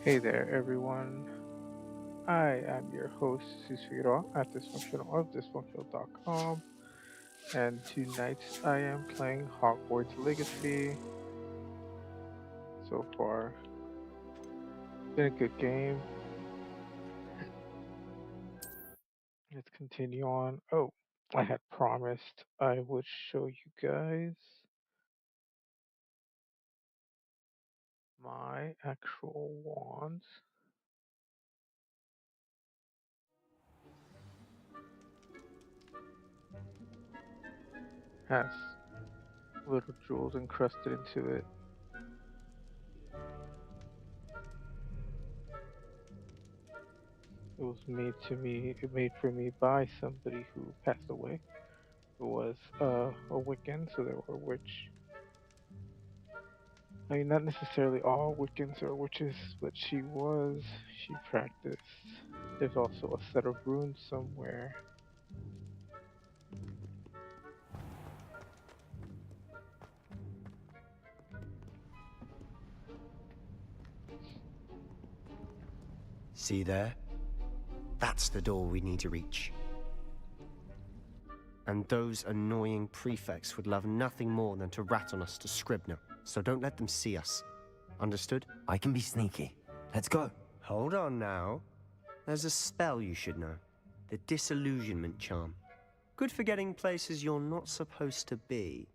Hey there, everyone. I am your host, Susiro at Dysfunctional of Dysfunctional.com, and tonight I am playing Hogwarts Legacy. So far, been a good game. Let's continue on. Oh, I had promised I would show you guys my actual wands. Has little jewels encrusted into it. It was made for me by somebody who passed away. Who was a Wiccan, so they were a witch. I mean, not necessarily all Wiccans are witches, but she was. She practiced. There's also a set of runes somewhere. See there? That's the door we need to reach. And those annoying prefects would love nothing more than to rat on us to Scribner, so don't let them see us. Understood? I can be sneaky. Let's go. Hold on now. There's a spell you should know. The Disillusionment Charm. Good for getting places you're not supposed to be.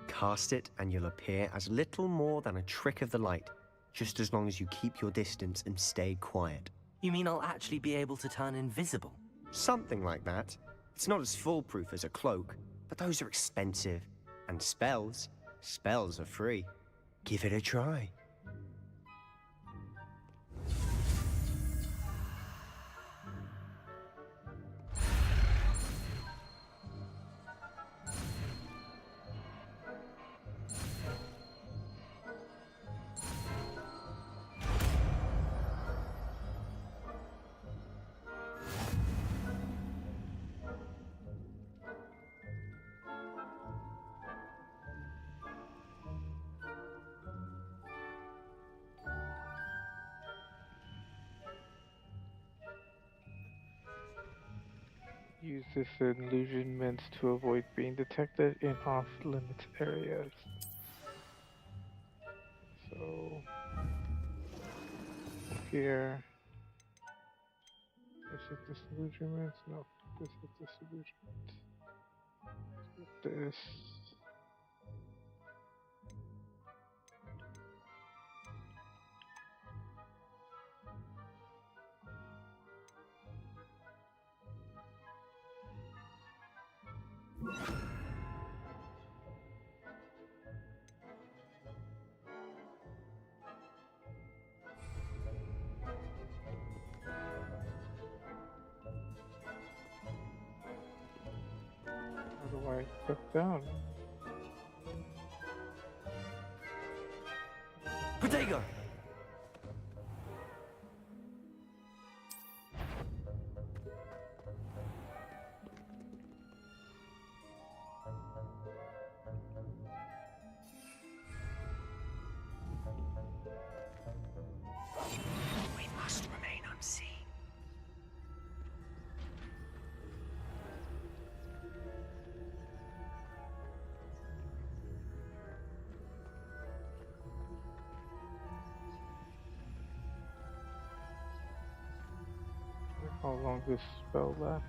Cast it and you'll appear as little more than a trick of the light, just as long as you keep your distance and stay quiet. You mean I'll actually be able to turn invisible? Something like that. It's not as foolproof as a cloak, but those are expensive. And spells are free. Give it a try. Use this illusionment to avoid being detected in off-limits areas. So here, is it disillusionment? No, this is disillusionment. This. How do I duck down? Protego! We must remain unseen. How long this spell lasts?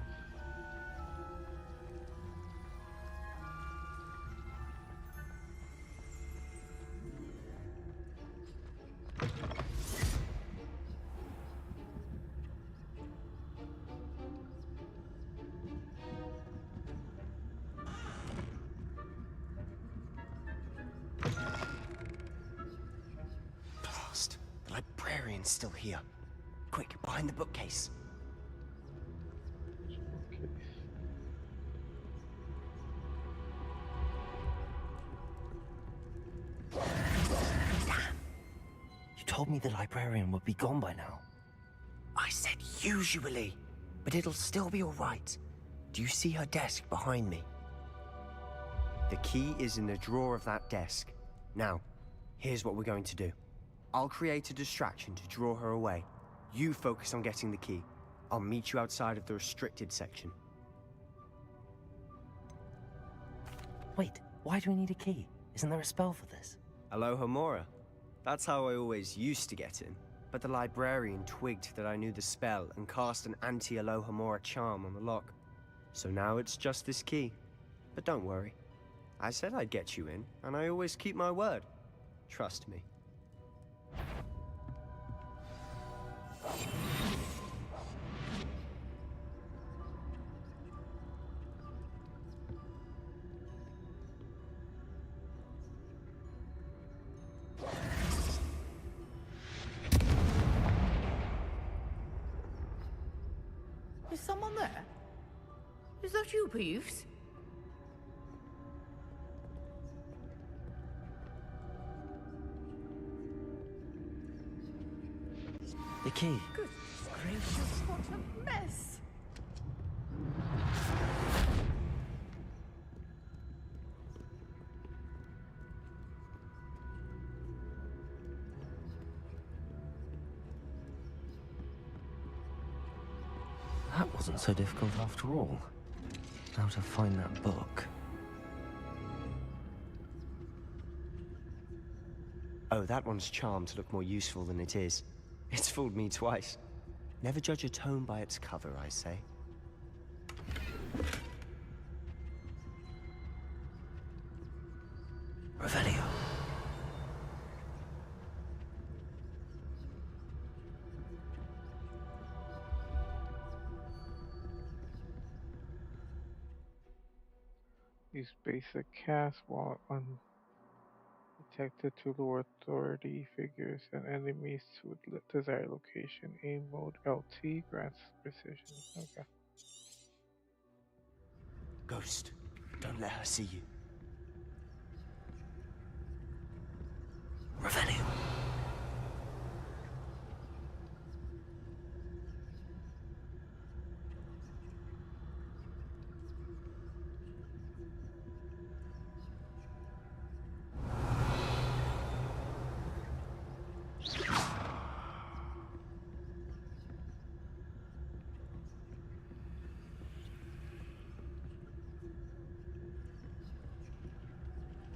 Blast! The librarian's still here. Quick, behind the bookcase. Okay. You told me the librarian would be gone by now. I said usually, but it'll still be all right. Do you see her desk behind me? The key is in the drawer of that desk. Now, here's what we're going to do. I'll create a distraction to draw her away. You focus on getting the key. I'll meet you outside of the restricted section. Wait, why do we need a key? Isn't there a spell for this? Alohomora. That's how I always used to get in. But the librarian twigged that I knew the spell and cast an anti-Alohomora charm on the lock. So now it's just this key. But don't worry. I said I'd get you in, and I always keep my word. Trust me. Is someone there? Is that you, Peeves? The key. Goodness gracious, what a mess! That wasn't so difficult after all. Now to find that book. Oh, that one's charmed to look more useful than it is. It's fooled me twice. Never judge a tome by its cover, I say. Revelio. Use basic cast while undetected to lure authority figures and enemies to a desired location. Aim mode LT grants precision. Okay. Ghost, don't let her see you. Revelio.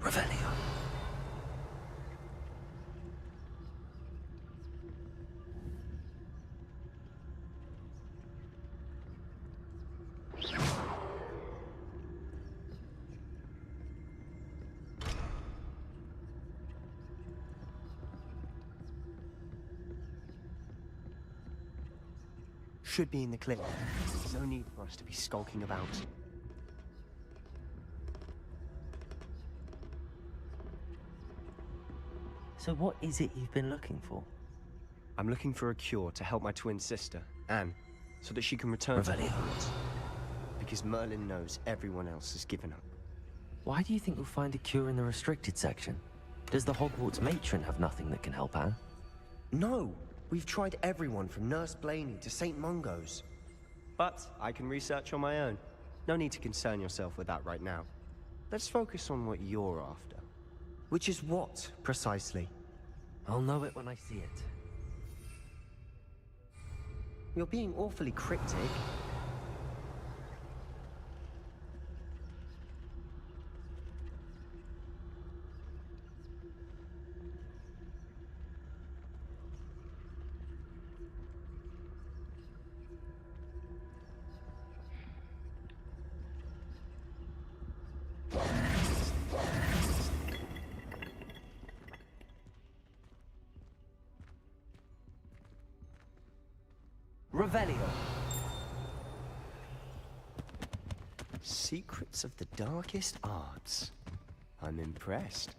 Revelio. Should be in the clip. No need for us to be skulking about. So what is it you've been looking for? I'm looking for a cure to help my twin sister, Anne, so that she can return to Revelio. Hogwarts. Because Merlin knows everyone else has given up. Why do you think you'll find a cure in the restricted section? Does the Hogwarts matron have nothing that can help Anne? No! We've tried everyone from Nurse Blaney to St. Mungo's. But I can research on my own. No need to concern yourself with that right now. Let's focus on what you're after. Which is what, precisely? I'll know it when I see it. You're being awfully cryptic. Revelio. Secrets of the darkest arts. I'm impressed.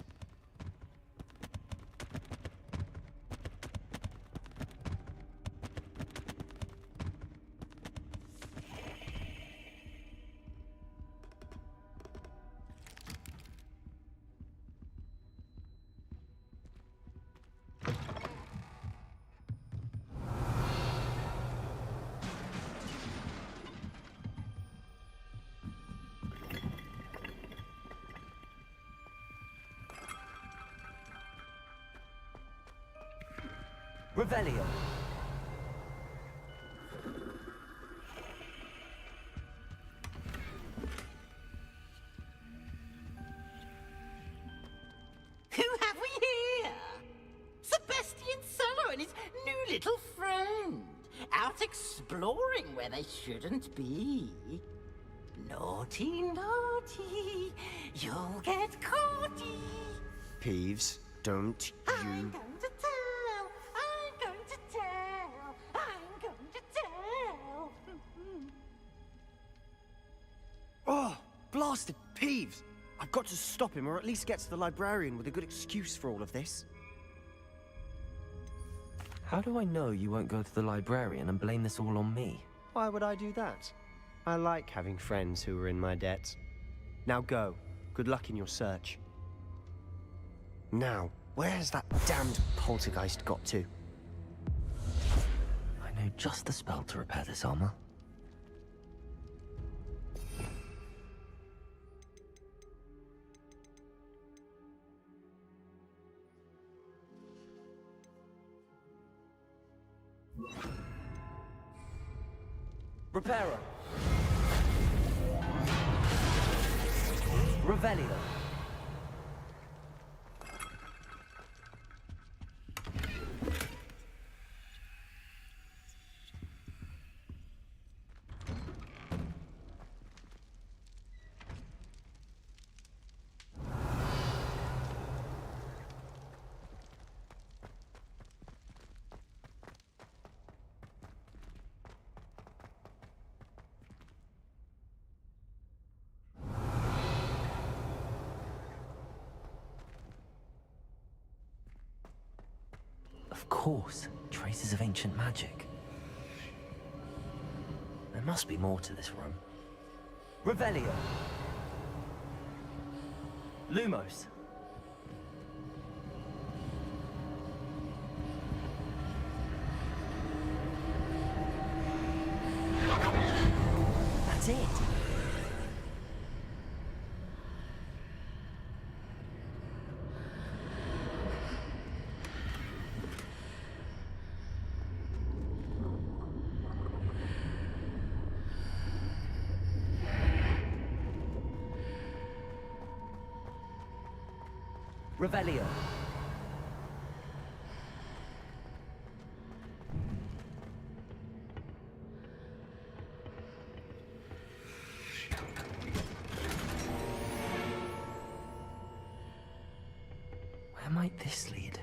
Revelio. Who have we here? Sebastian Cello and his new little friend. Out exploring where they shouldn't be. Naughty, naughty. You'll get caughty. Peeves, don't I'm you... going to tell. I'm going to tell. I'm going to tell. Oh, blasted Peeves! I've got to stop him, or at least get to the librarian with a good excuse for all of this. How do I know you won't go to the librarian and blame this all on me? Why would I do that? I like having friends who are in my debt. Now go. Good luck in your search. Now, where's that damned poltergeist got to? I know just the spell to repair this armor. Reparo. Revelio. Of course, traces of ancient magic. There must be more to this room. Revelio. Lumos. That's it. Revelio. Where might this lead?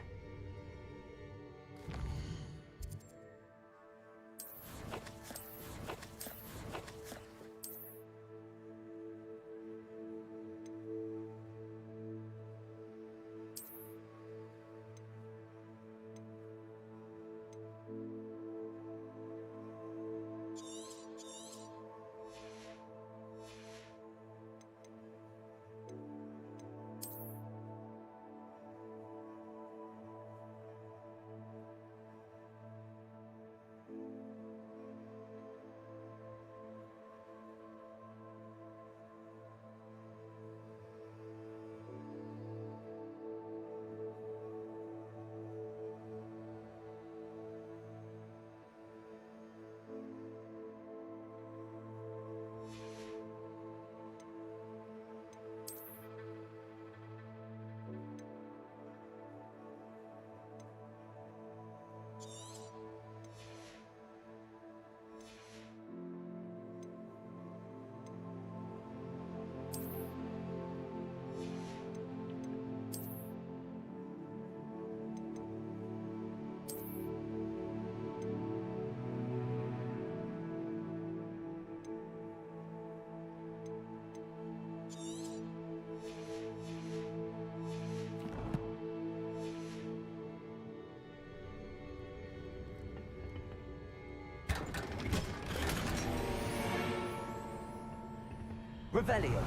Revelio.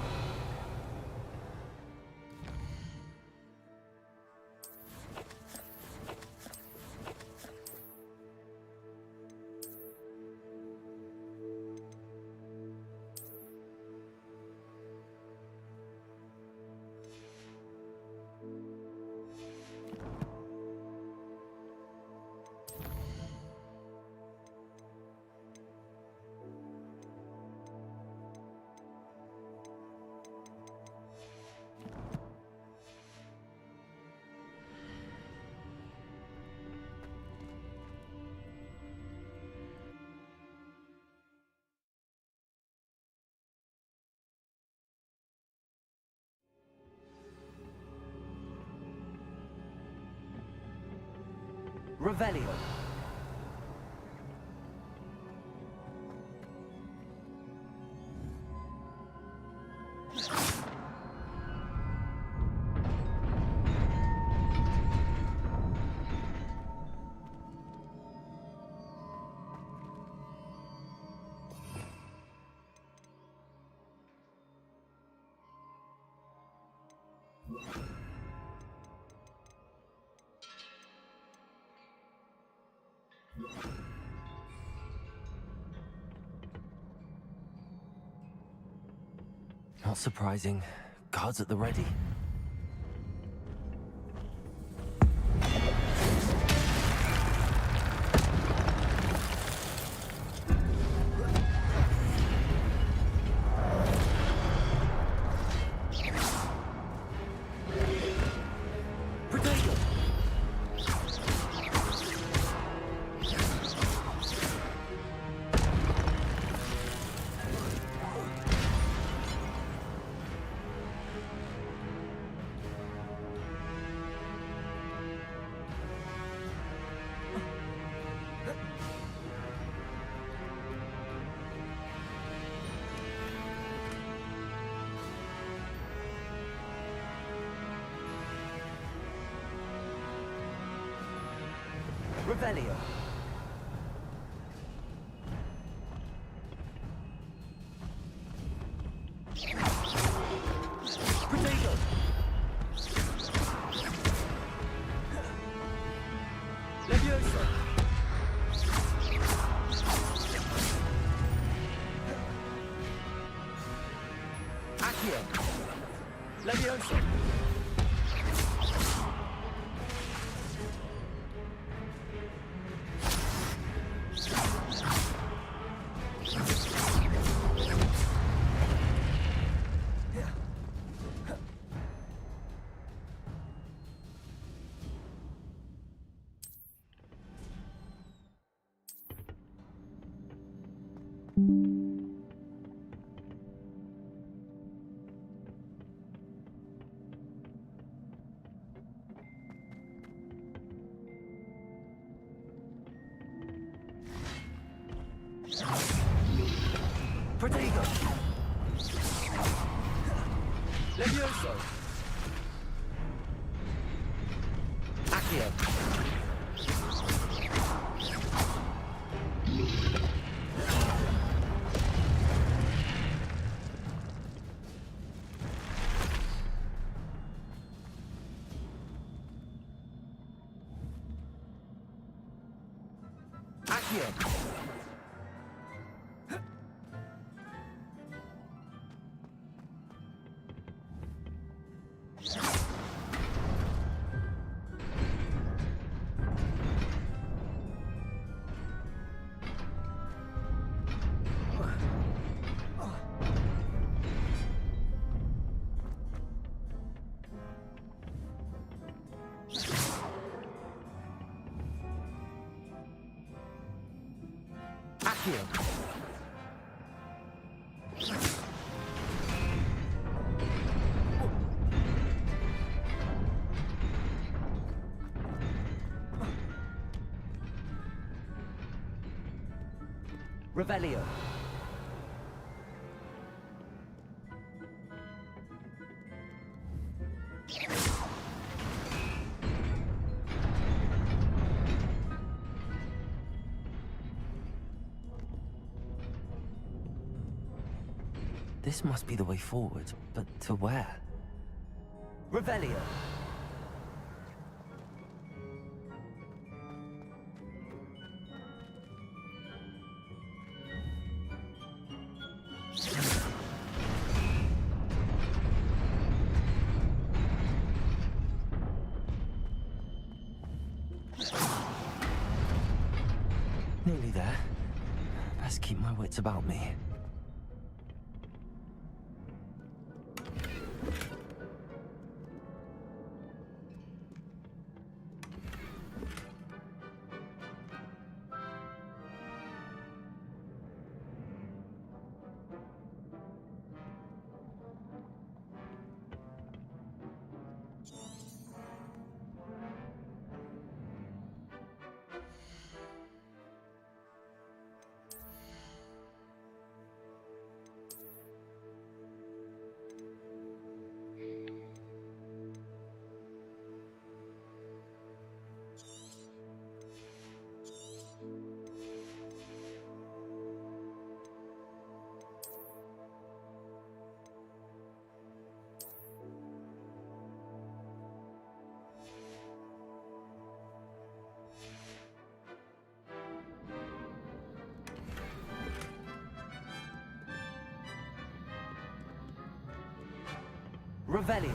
Revelio. Not surprising. Guards at the ready. Protego! Revelio. Protego! Levioso! Accio! Levioso! Protego! Levioso! Accio! Accio! Accio! Revelio. This must be the way forward, but to where? Revelio. Nearly there. Best keep my wits about me. Revelio.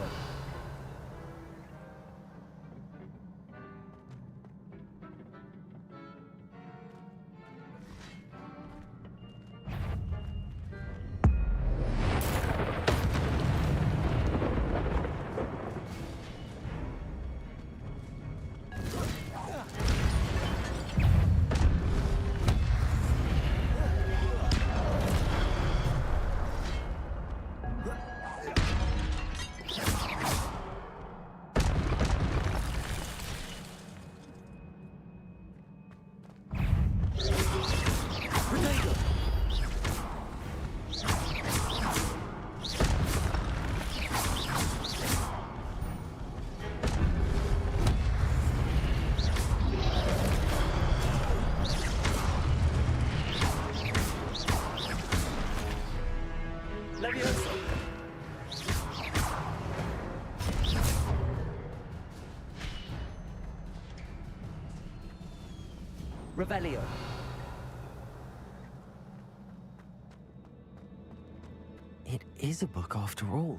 Revelio. It is a book after all.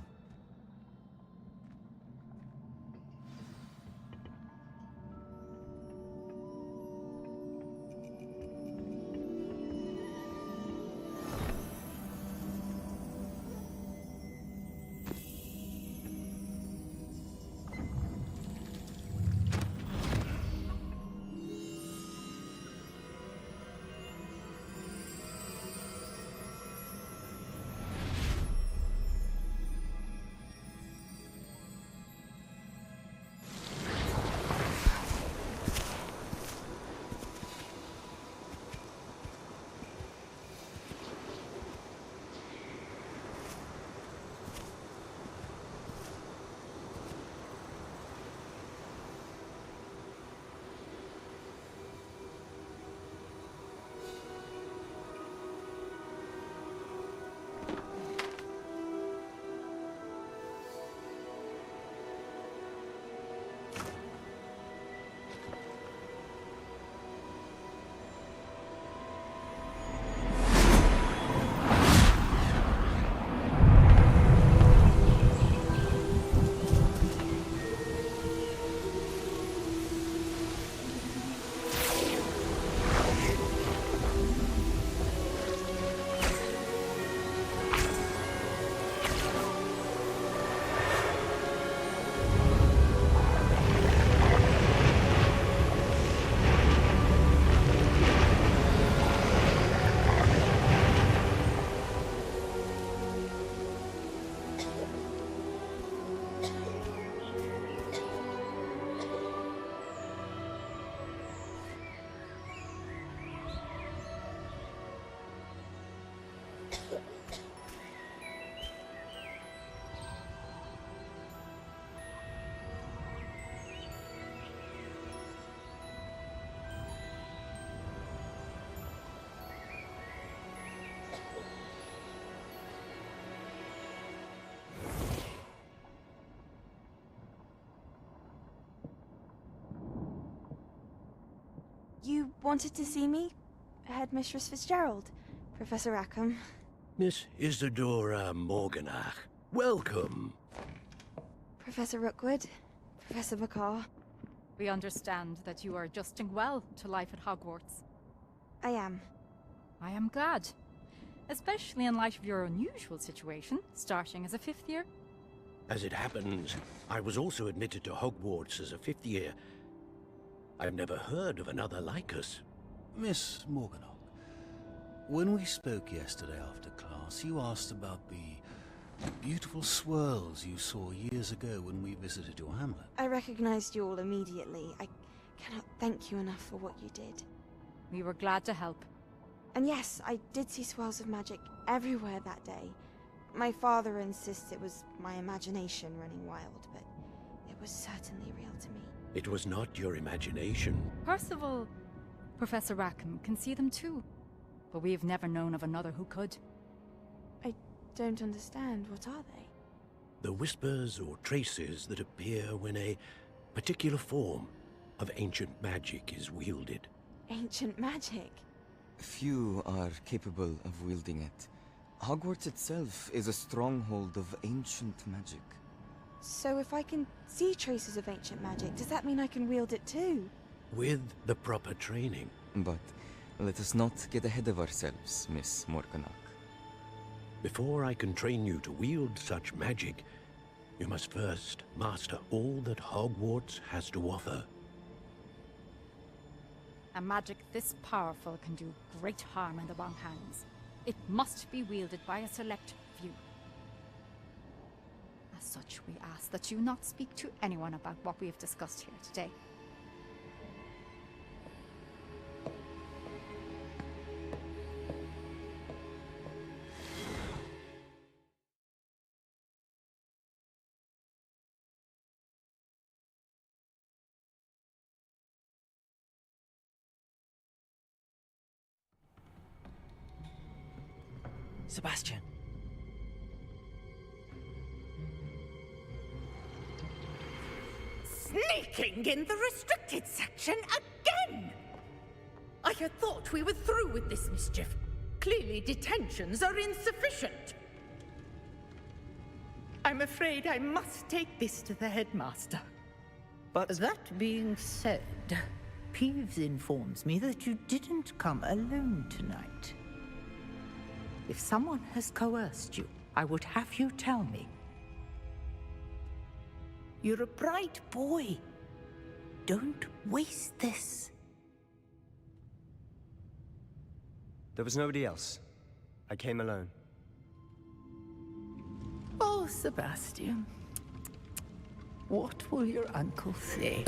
You wanted to see me? Headmistress Fitzgerald? Professor Rackham? Miss Isadora Morganach, welcome. Professor Rookwood? Professor McCaw? We understand that you are adjusting well to life at Hogwarts. I am. I am glad. Especially in light of your unusual situation, starting as a 5th year. As it happens, I was also admitted to Hogwarts as a 5th year. I've never heard of another like us. Miss Morganock, when we spoke yesterday after class, you asked about the beautiful swirls you saw years ago when we visited your hamlet. I recognized you all immediately. I cannot thank you enough for what you did. We were glad to help. And yes, I did see swirls of magic everywhere that day. My father insists it was my imagination running wild, but it was certainly real to me. It was not your imagination. Percival, Professor Rackham can see them too. But we've never known of another who could. I don't understand. What are they? The whispers or traces that appear when a particular form of ancient magic is wielded. Ancient magic? Few are capable of wielding it. Hogwarts itself is a stronghold of ancient magic. So if I can see traces of ancient magic, does that mean I can wield it too? With the proper training. But let us not get ahead of ourselves, Miss Morganach. Before I can train you to wield such magic, you must first master all that Hogwarts has to offer. A magic this powerful can do great harm in the wrong hands. It must be wielded by a select few. As such, we ask that you not speak to anyone about what we have discussed here today. Sebastian. Sneaking in the restricted section again! I had thought we were through with this mischief. Clearly detentions are insufficient. I'm afraid I must take this to the headmaster. But That being said, Peeves informs me that you didn't come alone tonight. If someone has coerced you, I would have you tell me. You're a bright boy. Don't waste this. There was nobody else. I came alone. Oh, Sebastian. What will your uncle say?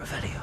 Revelio.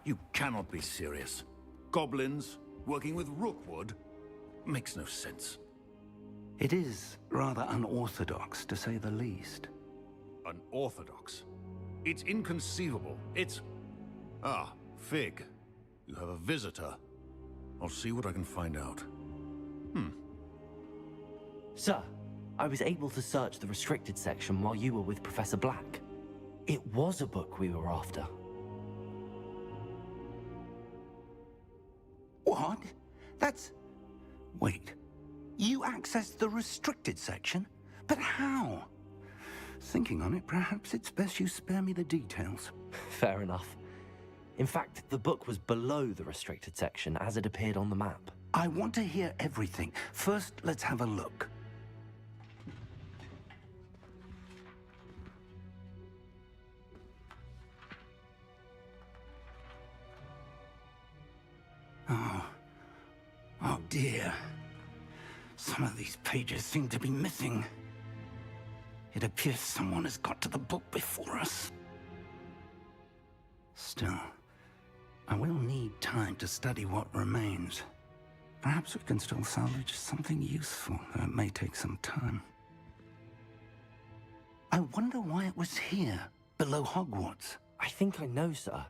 You cannot be serious. Goblins working with Rookwood? Makes no sense. It is rather unorthodox, to say the least. Unorthodox? It's inconceivable. It's... Ah, Fig. You have a visitor. I'll see what I can find out. Sir, I was able to search the restricted section while you were with Professor Black. It was a book we were after. What? That's... Wait. You accessed the restricted section? But how? Thinking on it, perhaps it's best you spare me the details. Fair enough. In fact, the book was below the restricted section as it appeared on the map. I want to hear everything. First, let's have a look. Oh dear. Some of these pages seem to be missing. It appears someone has got to the book before us. Still, I will need time to study what remains. Perhaps we can still salvage something useful, though it may take some time. I wonder why it was here, below Hogwarts. I think I know, sir.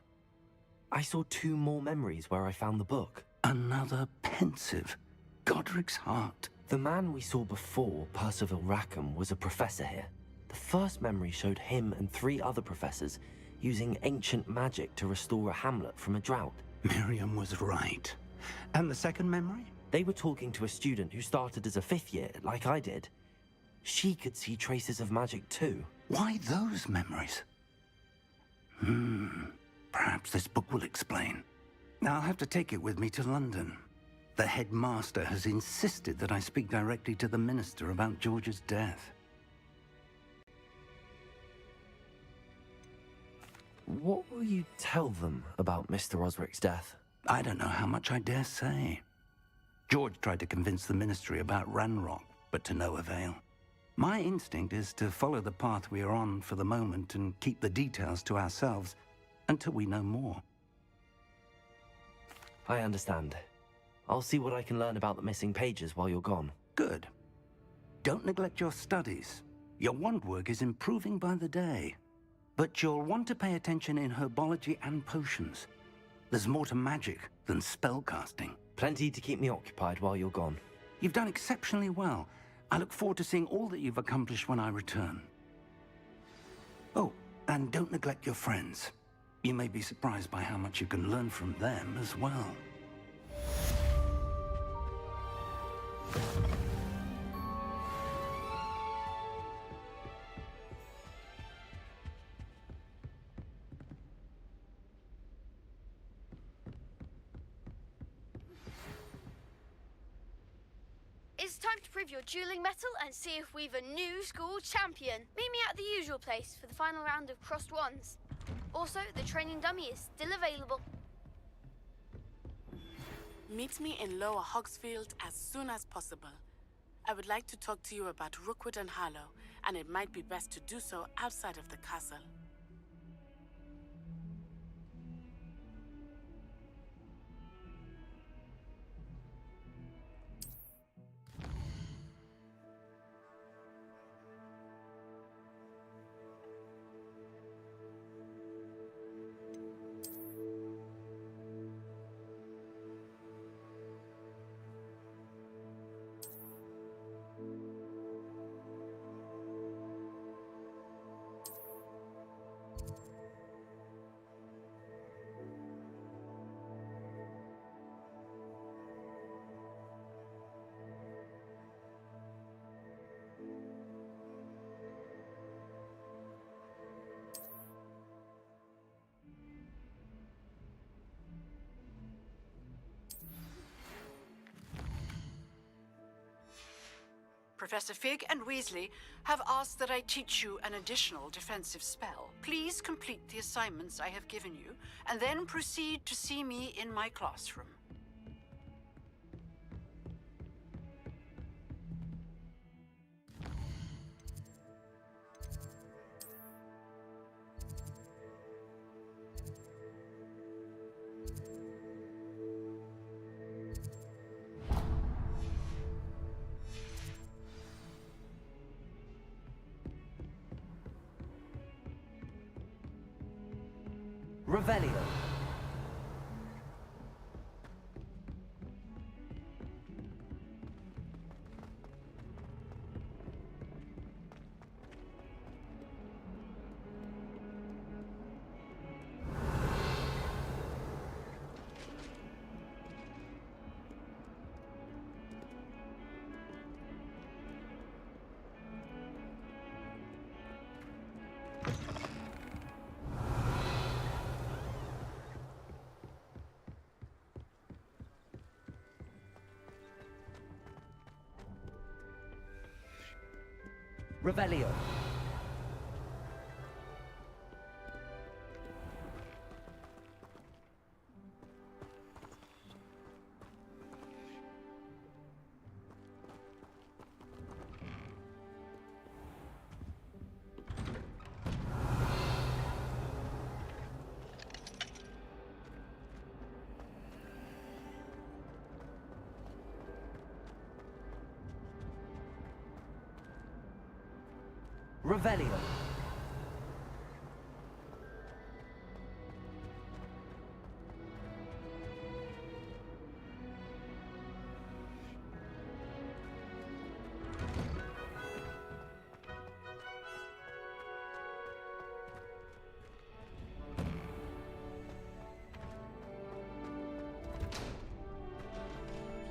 I saw 2 more memories where I found the book. Another pensive. Godric's heart. The man we saw before, Percival Rackham, was a professor here. The first memory showed him and 3 other professors using ancient magic to restore a hamlet from a drought. Miriam was right. And the second memory? They were talking to a student who started as a 5th year, like I did. She could see traces of magic too. Why those memories? Perhaps this book will explain. I'll have to take it with me to London. The headmaster has insisted that I speak directly to the minister about George's death. What will you tell them about Mr. Osric's death? I don't know how much I dare say. George tried to convince the ministry about Ranrock, but to no avail. My instinct is to follow the path we are on for the moment and keep the details to ourselves until we know more. I understand. I'll see what I can learn about the missing pages while you're gone. Good. Don't neglect your studies. Your wand work is improving by the day. But you'll want to pay attention in herbology and potions. There's more to magic than spellcasting. Plenty to keep me occupied while you're gone. You've done exceptionally well. I look forward to seeing all that you've accomplished when I return. Oh, and don't neglect your friends. You may be surprised by how much you can learn from them as well. It's time to prove your dueling mettle and see if we've a new school champion. Meet me at the usual place for the final round of crossed wands. Also, the training dummy is still available. Meet me in Lower Hogsfield as soon as possible. I would like to talk to you about Rookwood and Harlow, and it might be best to do so outside of the castle. Professor Fig and Weasley have asked that I teach you an additional defensive spell. Please complete the assignments I have given you, and then proceed to see me in my classroom. Revelio. Revelio. Revelio.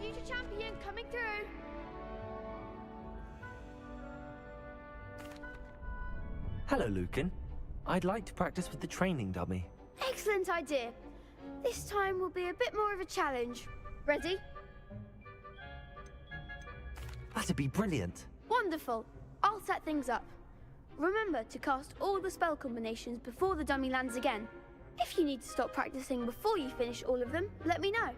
Future champion coming through. Hello, Lucan. I'd like to practice with the training dummy. Excellent idea. This time will be a bit more of a challenge. Ready? That'd be brilliant. Wonderful. I'll set things up. Remember to cast all the spell combinations before the dummy lands again. If you need to stop practicing before you finish all of them, let me know.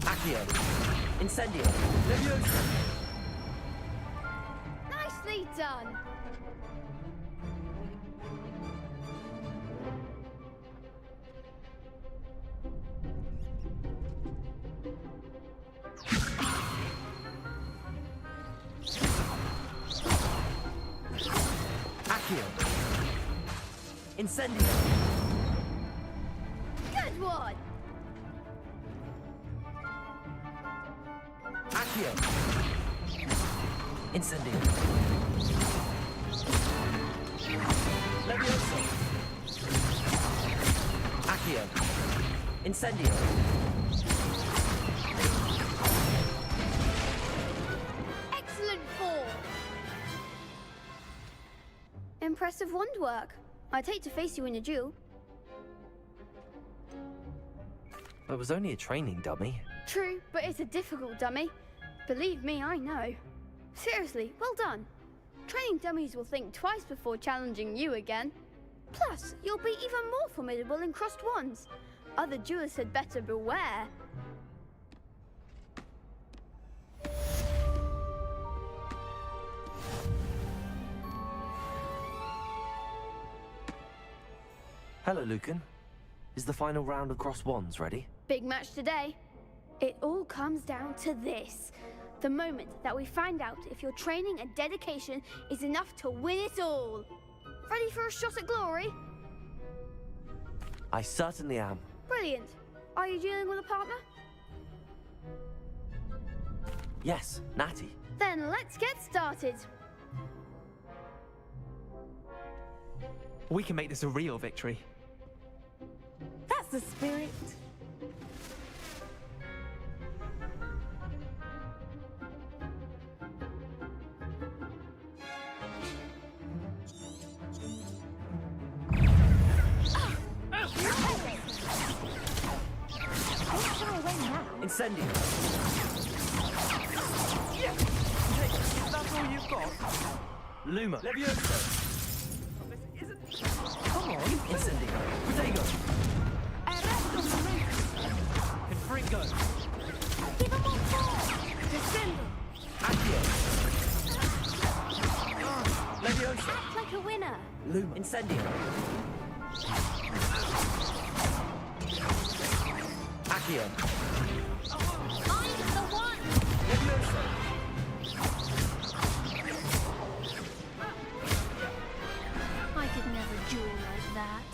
Accio. Incendio. Leviosa. Nicely done. Accio. Incendio. Good one. Accio. Incendio. Leviosa. Accio. Incendio. Excellent form. Impressive wand work. I'd hate to face you in a duel. It was only a training dummy. True, but it's a difficult dummy. Believe me, I know. Seriously, well done. Training dummies will think twice before challenging you again. Plus, you'll be even more formidable in crossed wands. Other duelists had better beware. Hello, Lucan. Is the final round of crossed wands ready? Big match today. It all comes down to this. The moment that we find out if your training and dedication is enough to win it all. Ready for a shot at glory? I certainly am. Brilliant. Are you dealing with a partner? Yes, Natty. Then let's get started. We can make this a real victory. That's the spirit. Incendio. Yeah. That's all you've got. Luma. Leviosa. Come on. Incendio. Protego. Confringo. Give him more force. Descendo. Accio. Leviosa. Act like a winner. Luma. Incendio. Accio. I'm the one. Leviosa. I could never duel like that.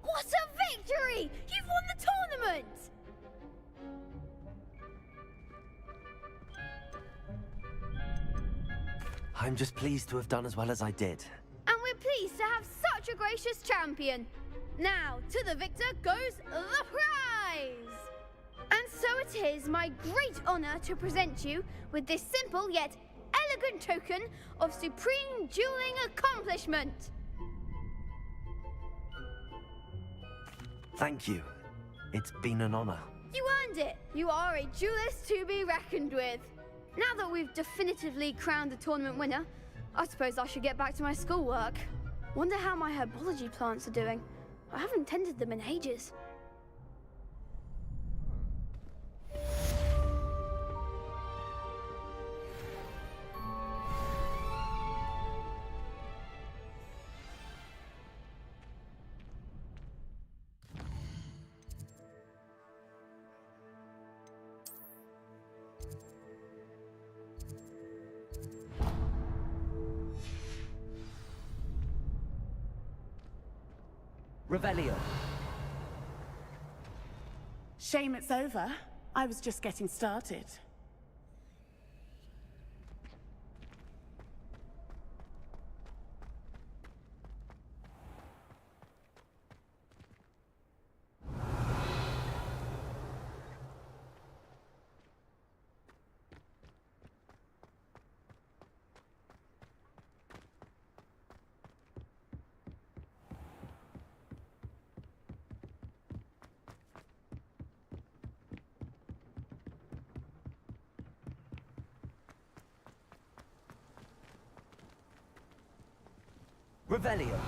What a victory! You've won the tournament! I'm just pleased to have done as well as I did. And we're pleased to have such a gracious champion. Now, to the victor goes the prize! And so it is my great honor to present you with this simple yet elegant token of supreme dueling accomplishment. Thank you. It's been an honor. You earned it. You are a duelist to be reckoned with. Now that we've definitively crowned the tournament winner, I suppose I should get back to my schoolwork. Wonder how my herbology plants are doing. I haven't tended them in ages. Revelio. Shame it's over. I was just getting started. Revelio.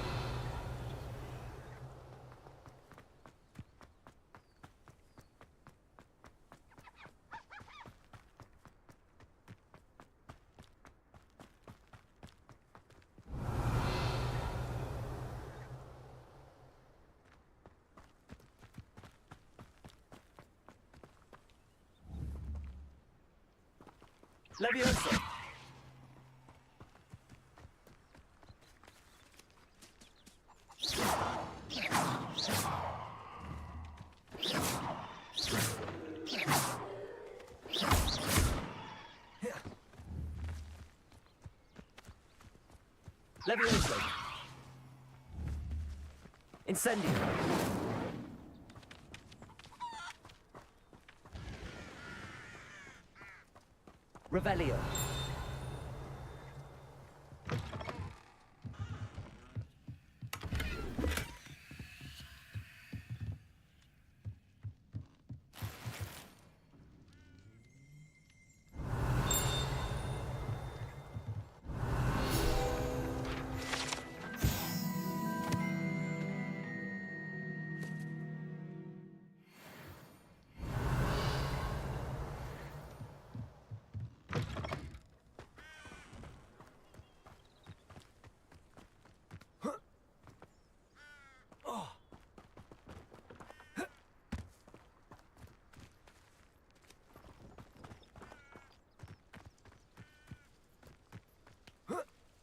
Levioso. Levioso. Incendio. Revelio.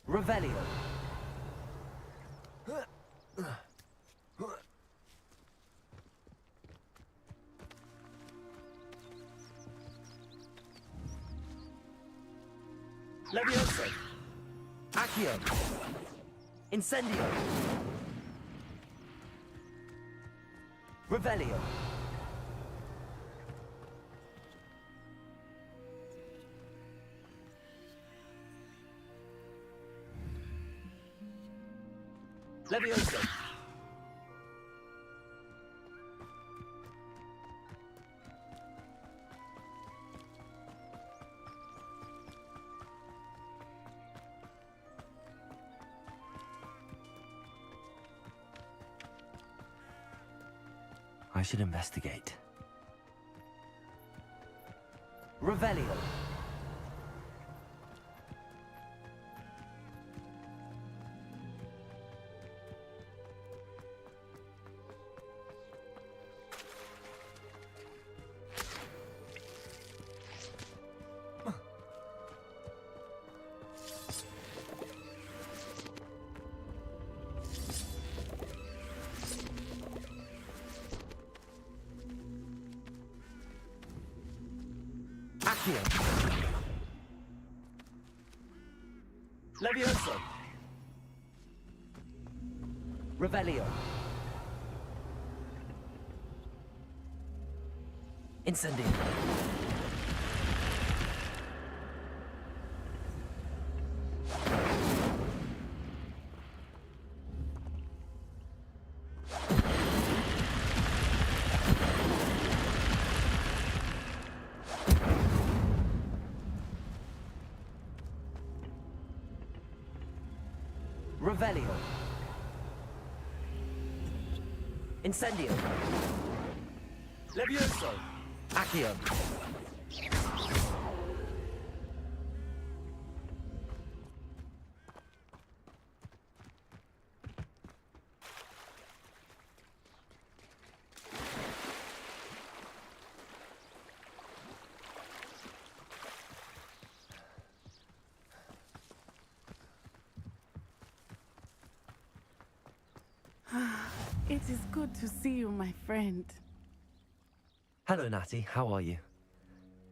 Revelio. Levioso. Accio. Incendio. Revelio. Levioso. I should investigate. Revelio. Accio. Levioso. Revelio. Incendio. Revelio. Incendio. Levioso. Accio. It is good to see you, my friend. Hello, Natty. How are you?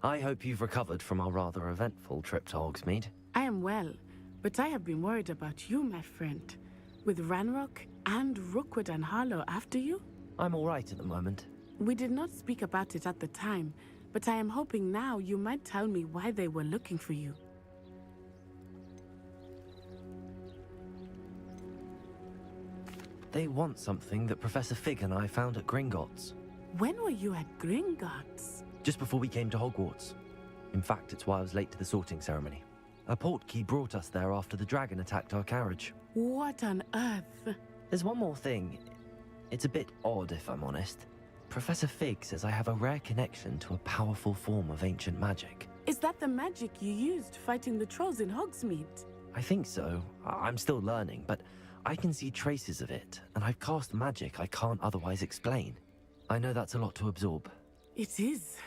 I hope you've recovered from our rather eventful trip to Hogsmeade. I am well, but I have been worried about you, my friend. With Ranrock and Rookwood and Harlow after you? I'm all right at the moment. We did not speak about it at the time, but I am hoping now you might tell me why they were looking for you. They want something that Professor Fig and I found at Gringotts. When were you at Gringotts? Just before we came to Hogwarts. In fact, it's why I was late to the sorting ceremony. A portkey brought us there after the dragon attacked our carriage. What on earth? There's one more thing. It's a bit odd, if I'm honest. Professor Fig says I have a rare connection to a powerful form of ancient magic. Is that the magic you used fighting the trolls in Hogsmeade? I think so. I'm still learning, but I can see traces of it, and I've cast magic I can't otherwise explain. I know that's a lot to absorb. It is.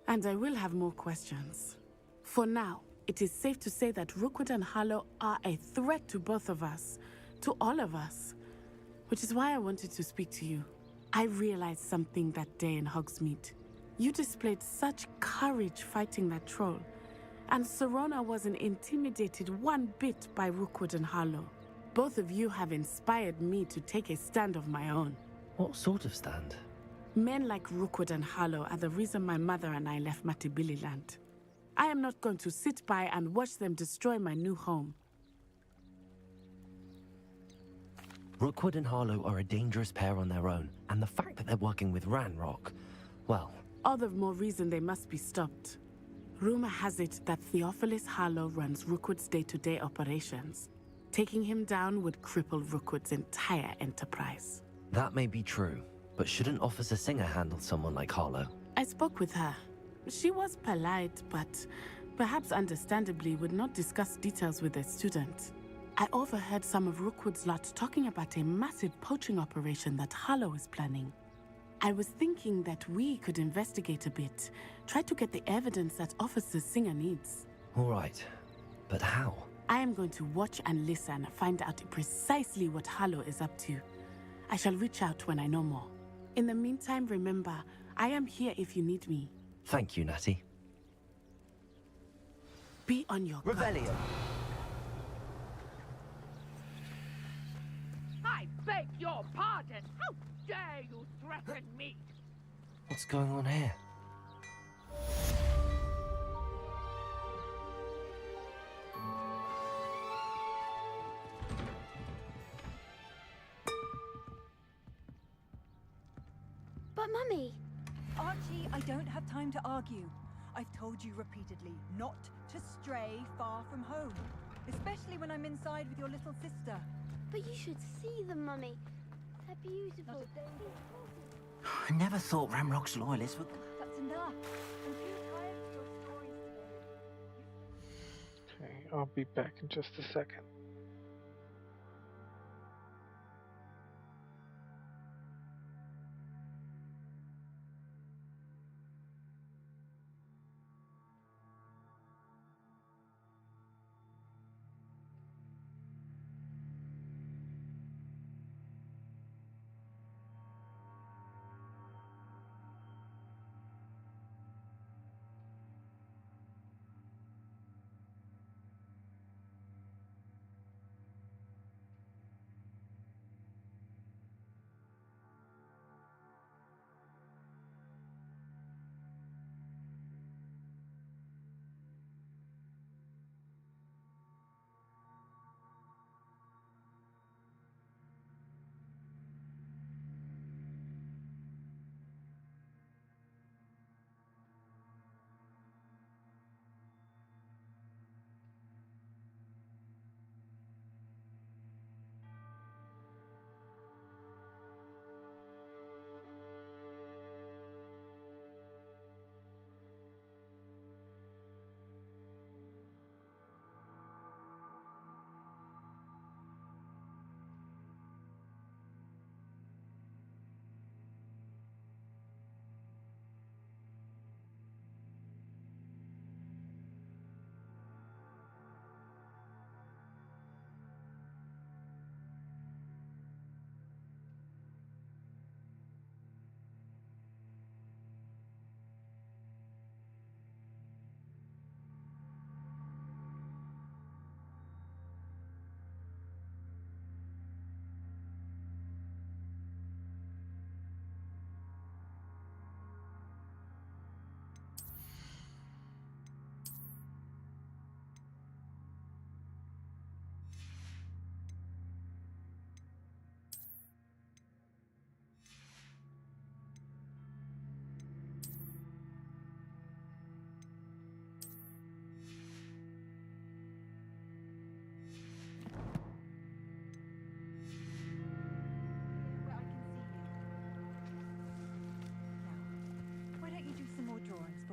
And I will have more questions. For now, it is safe to say that Rookwood and Harlow are a threat to both of us, to all of us. Which is why I wanted to speak to you. I realized something that day in Hogsmeade. You displayed such courage fighting that troll, and Serona wasn't intimidated one bit by Rookwood and Harlow. Both of you have inspired me to take a stand of my own. What sort of stand? Men like Rookwood and Harlow are the reason my mother and I left Matabeleland. I am not going to sit by and watch them destroy my new home. Rookwood and Harlow are a dangerous pair on their own, and the fact that they're working with Ranrock, well... All the more reason they must be stopped. Rumor has it that Theophilus Harlow runs Rookwood's day-to-day operations. Taking him down would cripple Rookwood's entire enterprise. That may be true, but shouldn't Officer Singer handle someone like Harlow? I spoke with her. She was polite, but perhaps understandably would not discuss details with a student. I overheard some of Rookwood's lot talking about a massive poaching operation that Harlow is planning. I was thinking that we could investigate a bit, try to get the evidence that Officer Singer needs. All right, but how? I am going to watch and listen, find out precisely what Harlow is up to. I shall reach out when I know more. In the meantime, remember, I am here if you need me. Thank you, Natty. Be on your guard. Revelio. I beg your pardon. How dare you threaten me? What's going on here? But Mummy... Archie, I don't have time to argue. I've told you repeatedly not to stray far from home. Especially when I'm inside with your little sister. But you should see them, Mummy. They're beautiful. I never thought Ramrock's loyalists would... That's enough. I'm too tired of your stories today. Okay, I'll be back in just a second.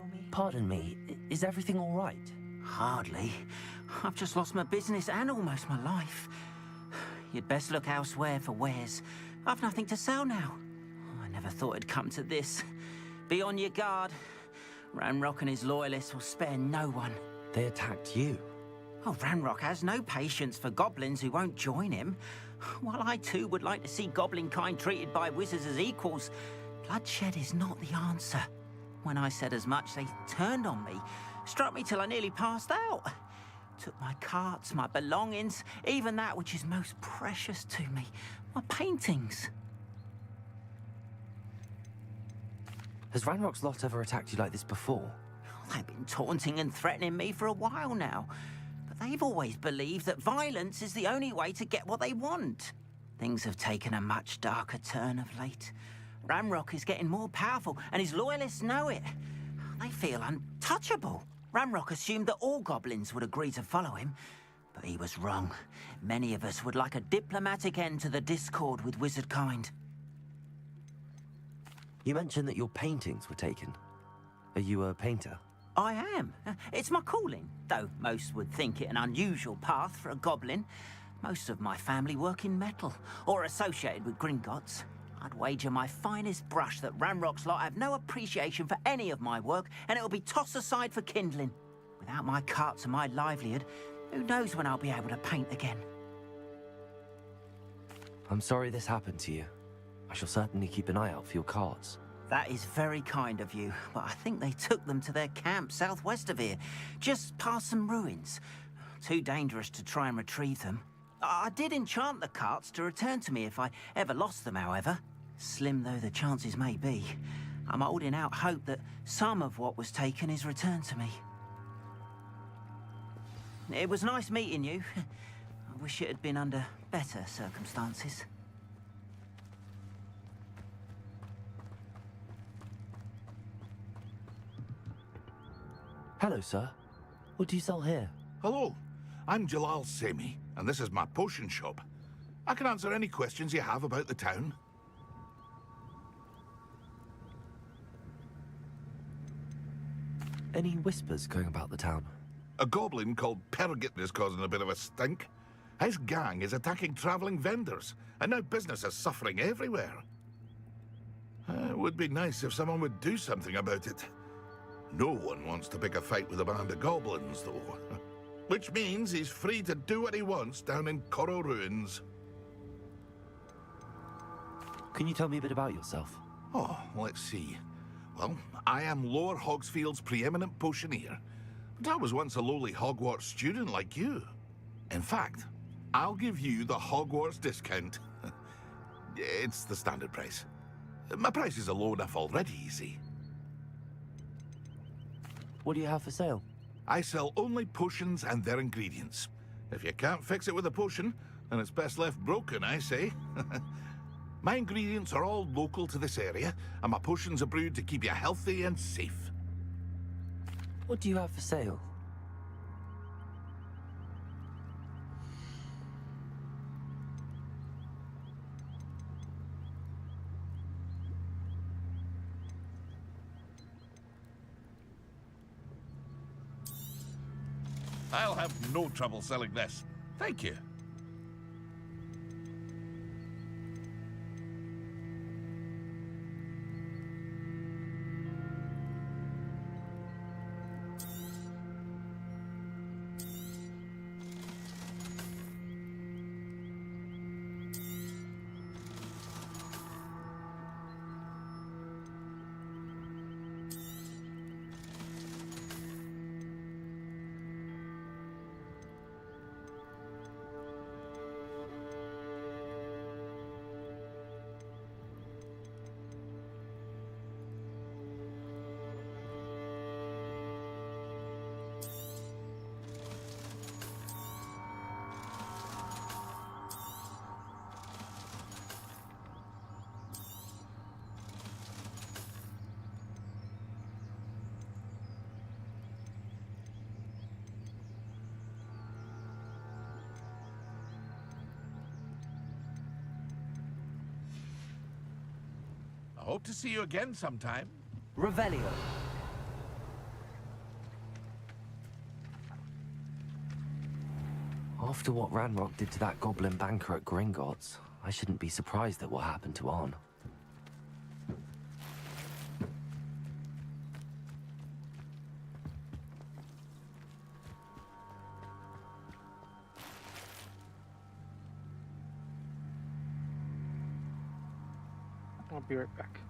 for me? Pardon me, is everything all right? Hardly. I've just lost my business and almost my life. You'd best look elsewhere for wares. I've nothing to sell now. I never thought it'd come to this. Be on your guard. Ranrock and his loyalists will spare no one. They attacked you? Oh, Ranrock has no patience for goblins who won't join him. While I too would like to see goblin kind treated by wizards as equals, bloodshed is not the answer. When I said as much, they turned on me, struck me till I nearly passed out. Took my carts, my belongings, even that which is most precious to me, my paintings. Has Ranrock's lot ever attacked you like this before? They've been taunting and threatening me for a while now. But they've always believed that violence is the only way to get what they want. Things have taken a much darker turn of late. Ranrock is getting more powerful, and his loyalists know it. They feel untouchable. Ranrock assumed that all goblins would agree to follow him, but he was wrong. Many of us would like a diplomatic end to the discord with wizard kind. You mentioned that your paintings were taken. Are you a painter? I am. It's my calling, though most would think it an unusual path for a goblin. Most of my family work in metal, or associated with Gringotts. I'd wager my finest brush that Ranrock's lot have no appreciation for any of my work, and it'll be tossed aside for kindling. Without my carts and my livelihood, who knows when I'll be able to paint again? I'm sorry this happened to you. I shall certainly keep an eye out for your carts. That is very kind of you, but I think they took them to their camp southwest of here, just past some ruins. Too dangerous to try and retrieve them. I did enchant the carts to return to me if I ever lost them, however. Slim though the chances may be, I'm holding out hope that some of what was taken is returned to me. It was nice meeting you. I wish it had been under better circumstances. Hello, sir. What do you sell here? Hello, I'm Jalal Semi, and this is my potion shop. I can answer any questions you have about the town. Any whispers going about the town? A goblin called Pergit is causing a bit of a stink. His gang is attacking traveling vendors, and now business is suffering everywhere. It would be nice if someone would do something about it. No one wants to pick a fight with a band of goblins, though. Which means he's free to do what he wants down in Coral Ruins. Can you tell me a bit about yourself? Oh, let's see. Well, I am Lower Hogsfield's preeminent potioneer, but I was once a lowly Hogwarts student like you. In fact, I'll give you the Hogwarts discount. It's the standard price. My prices are low enough already, you see. What do you have for sale? I sell only potions and their ingredients. If you can't fix it with a potion, then it's best left broken, I say. My ingredients are all local to this area, and my potions are brewed to keep you healthy and safe. What do you have for sale? I'll have no trouble selling this. Thank you. I hope to see you again sometime. Revelio. After what Ranrock did to that goblin banker at Gringotts, I shouldn't be surprised at what happened to Arn. I'll be right back.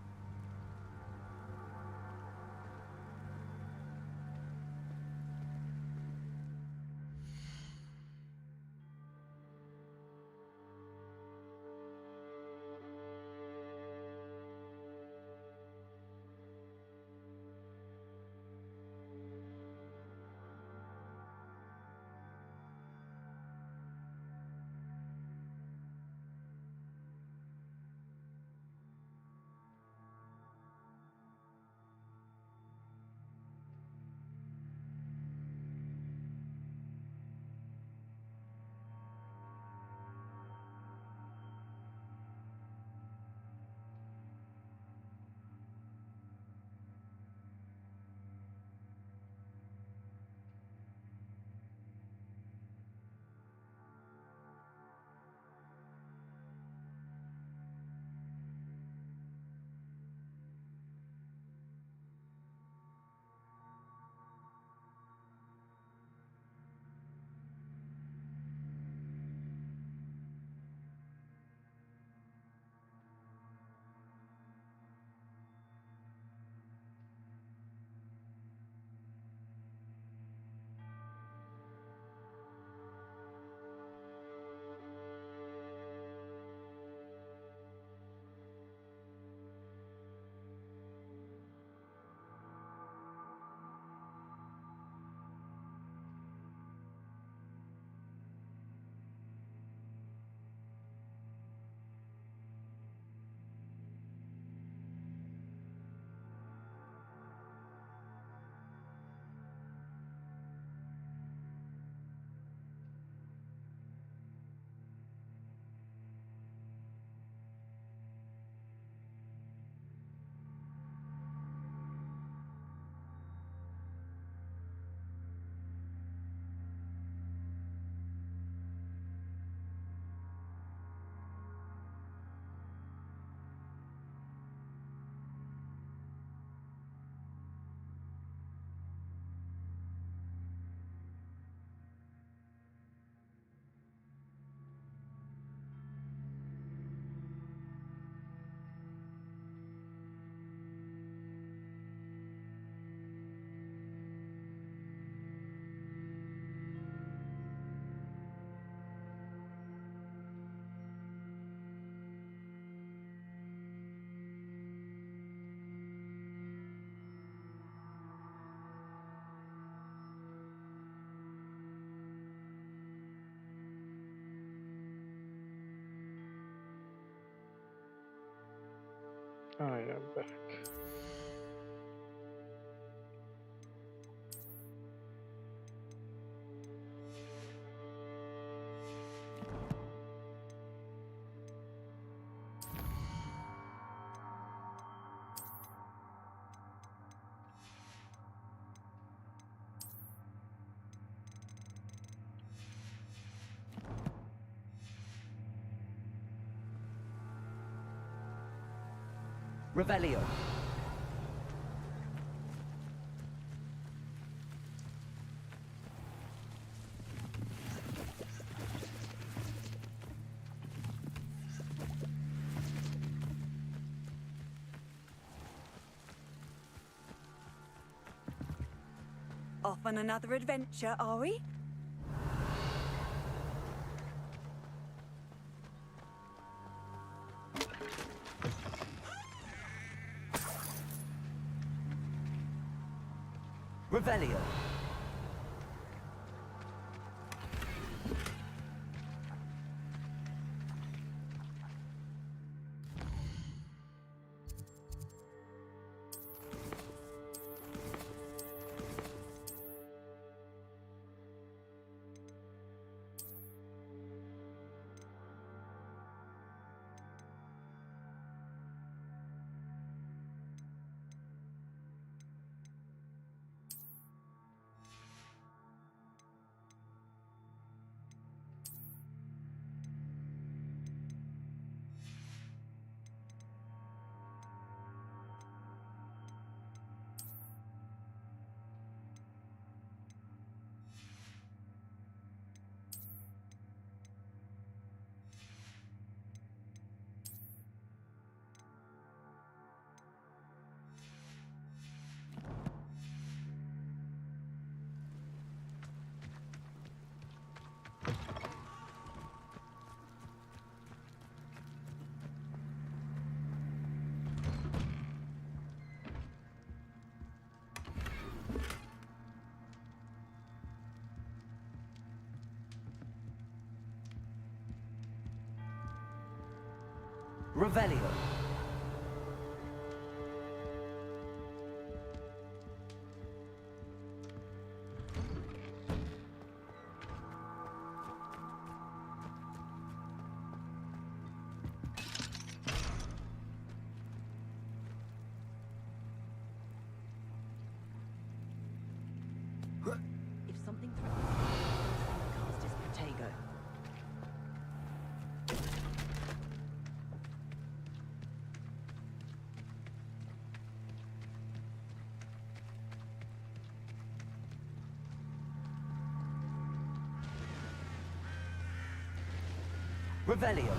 I am back. Revelio. Off on another adventure, are we? Revelio. Revelio. If something threatens me, cast his Protego. Revelio.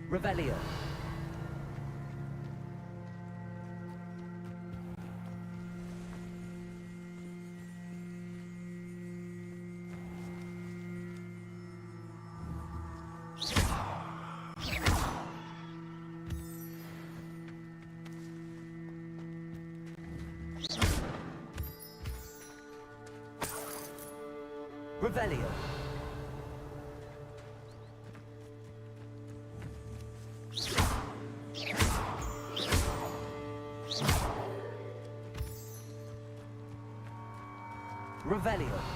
Revelio. Revelio. Revelio.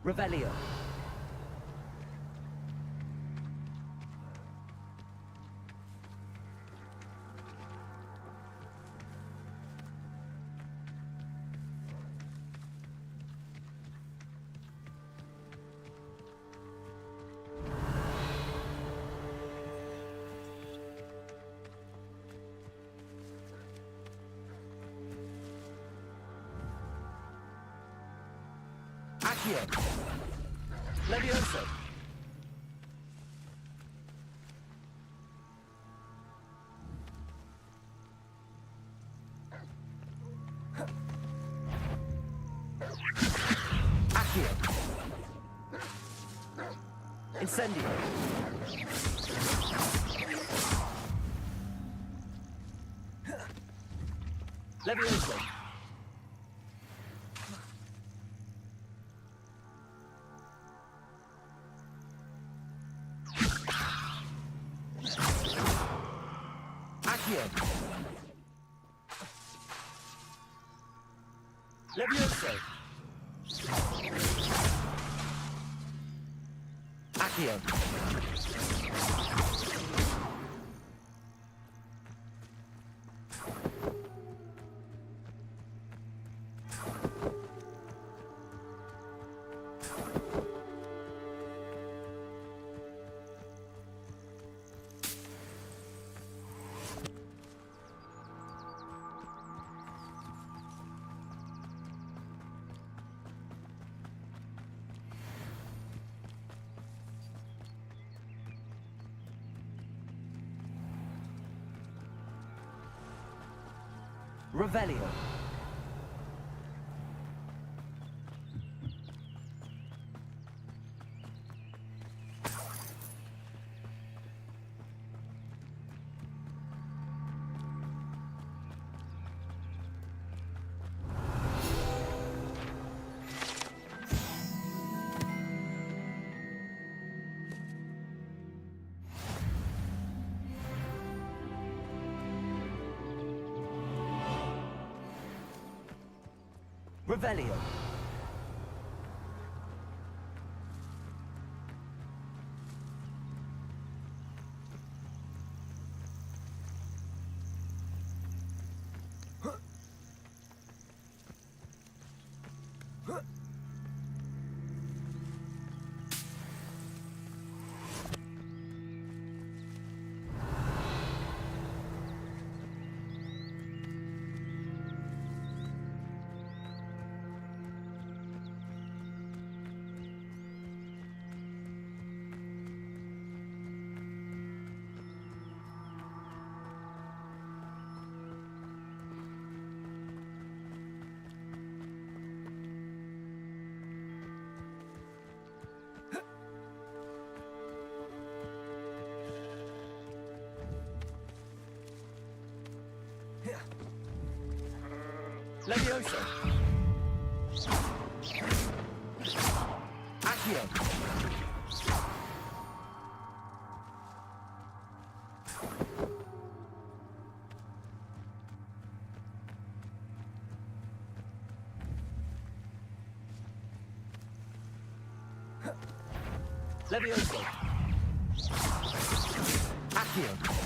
Revelio. Accio. Levioso. Accio. Incendio. Levioso. Accio. Levioso. Accio. Revelio. Revelio. Levioso. Accio. Levioso. Accio.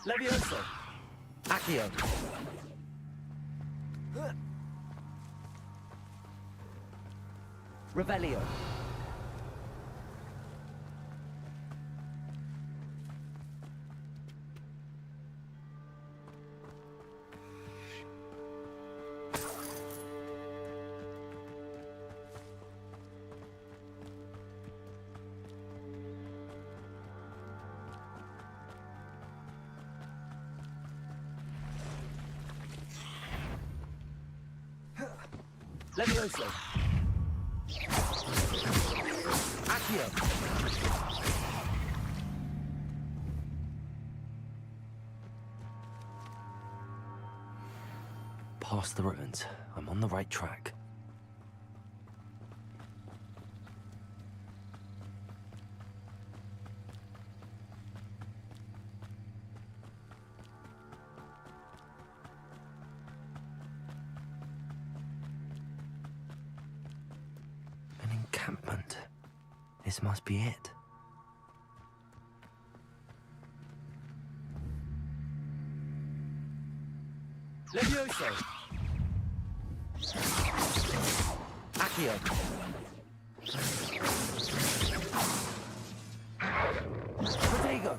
Levioso. Accio. Revelio. Levioso. Accio. Past the ruins. I'm on the right track. An encampment. This must be it. Levioso. Accio. Protego.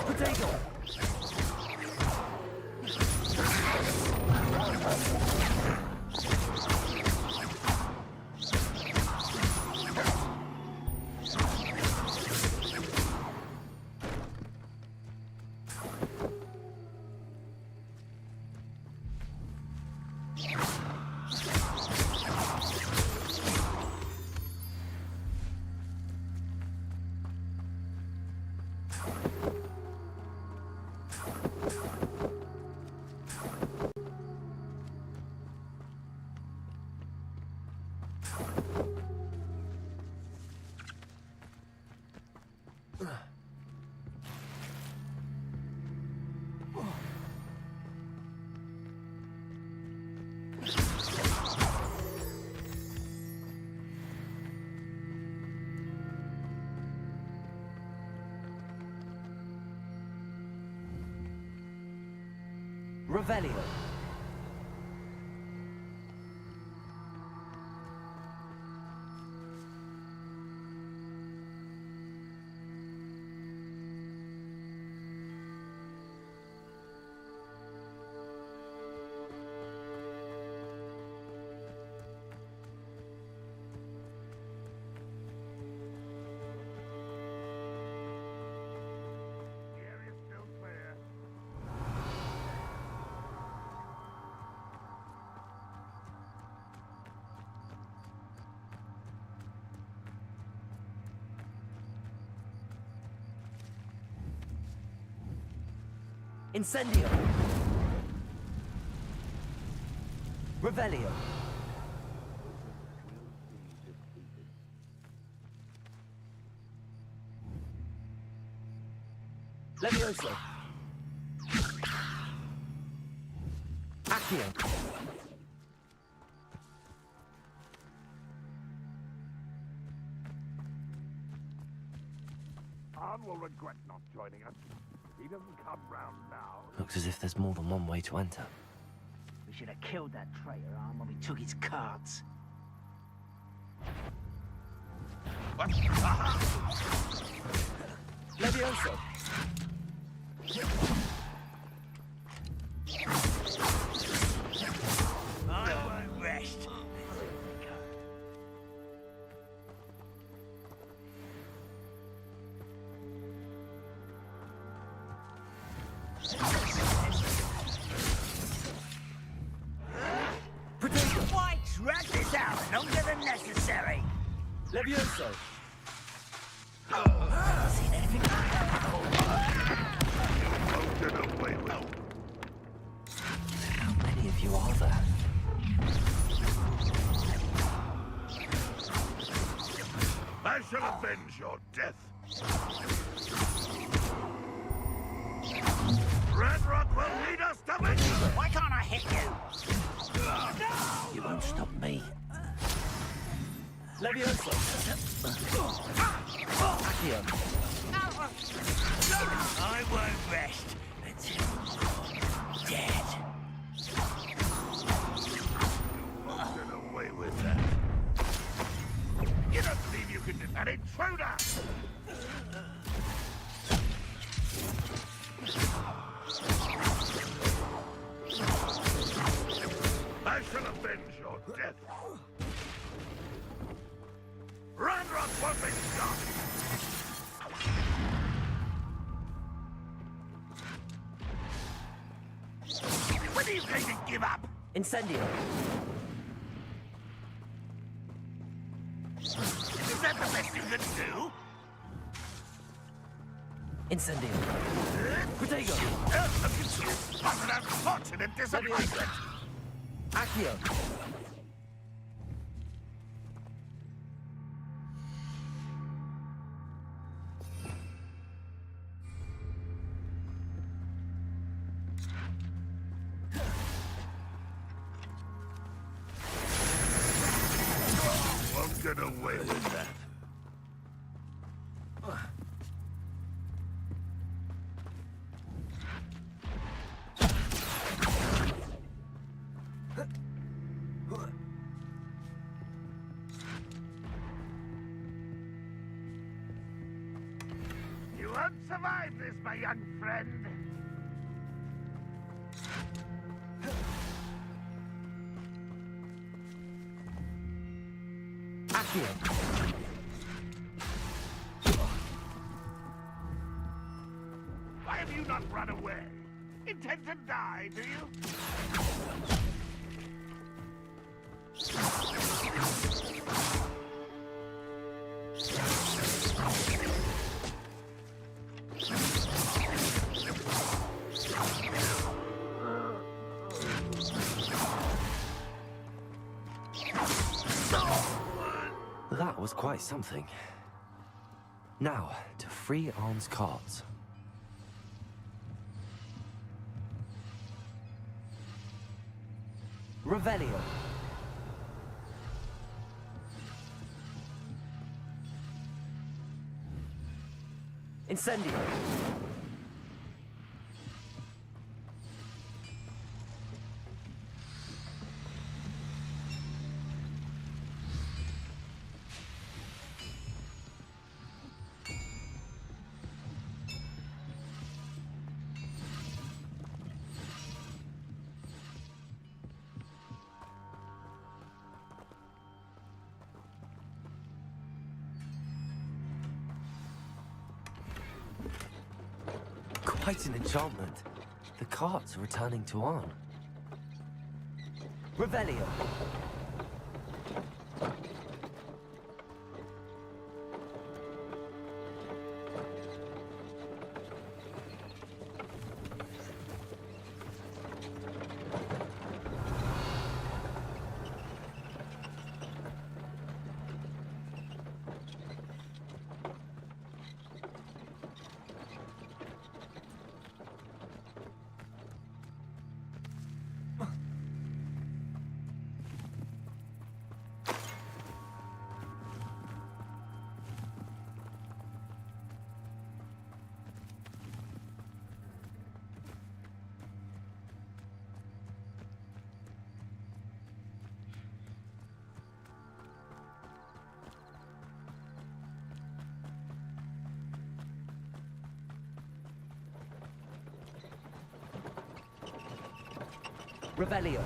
Protego. Revelio. Incendio! Revelio! Levioso! Accio! Khan will regret not joining us. He doesn't come round now. Looks as if there's more than one way to enter. We should have killed that traitor arm when we took his cards. What? Levioso! I won't rest. Why drag this out longer than necessary? Levioso! Seen anything like that? How many of you are there? I shall avenge your death. Red Rock will lead us to victory. Why can't I hit you? No! You won't stop me. Levioso! Accio! I won't rest until you're dead. Get away with that. You don't believe you can defend an intruder? I shall avenge your death. Ranrock won't be stopped. When are you going to give up? Incendio! Is that the best you can do? Incendio! Protego! Look at you! What an unfortunate disappointment! Accio! Won't get away with that. You won't survive this, my young friend. Accio! Why have you not run away? Intend to die, do you? That was quite something. Now, to free Arm's cards. Revelio. Incendio. Quite an enchantment. The carts are returning to Arn. Revelio. Revelio.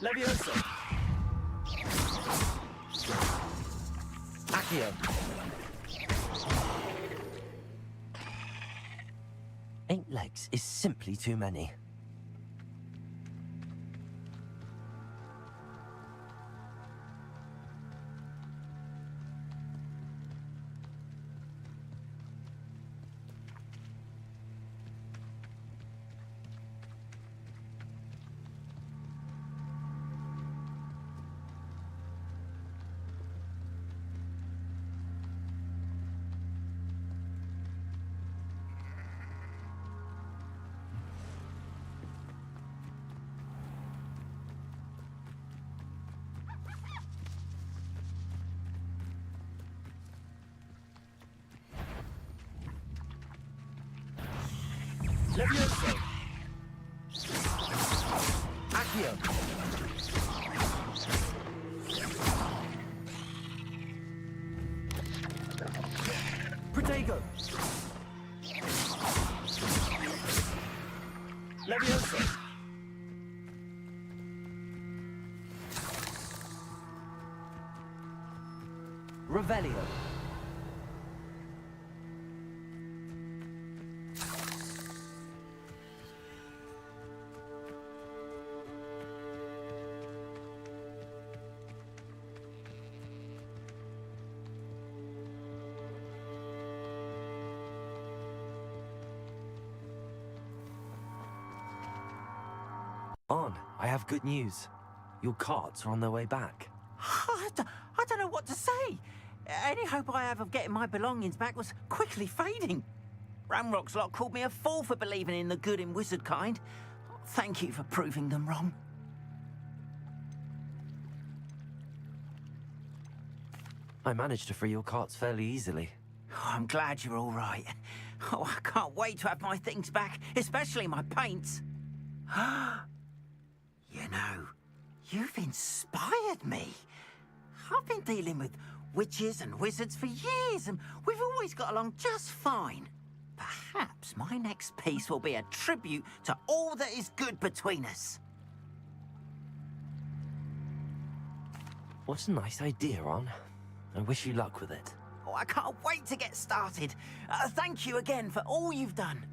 Levioso. Accio. 8 legs is simply too many. Levioso. Accio. Protego. Levioso. Revelio. On, I have good news. Your carts are on their way back. I don't know what to say. Any hope I have of getting my belongings back was quickly fading. Ramrock's lot called me a fool for believing in the good in wizard kind. Thank you for proving them wrong. I managed to free your carts fairly easily. Oh, I'm glad you're all right. Oh, I can't wait to have my things back, especially my paints. You know, you've inspired me. I've been dealing with witches and wizards for years, and we've always got along just fine. Perhaps my next piece will be a tribute to all that is good between us. What a nice idea, Ron. I wish you luck with it. Oh, I can't wait to get started. Thank you again for all you've done.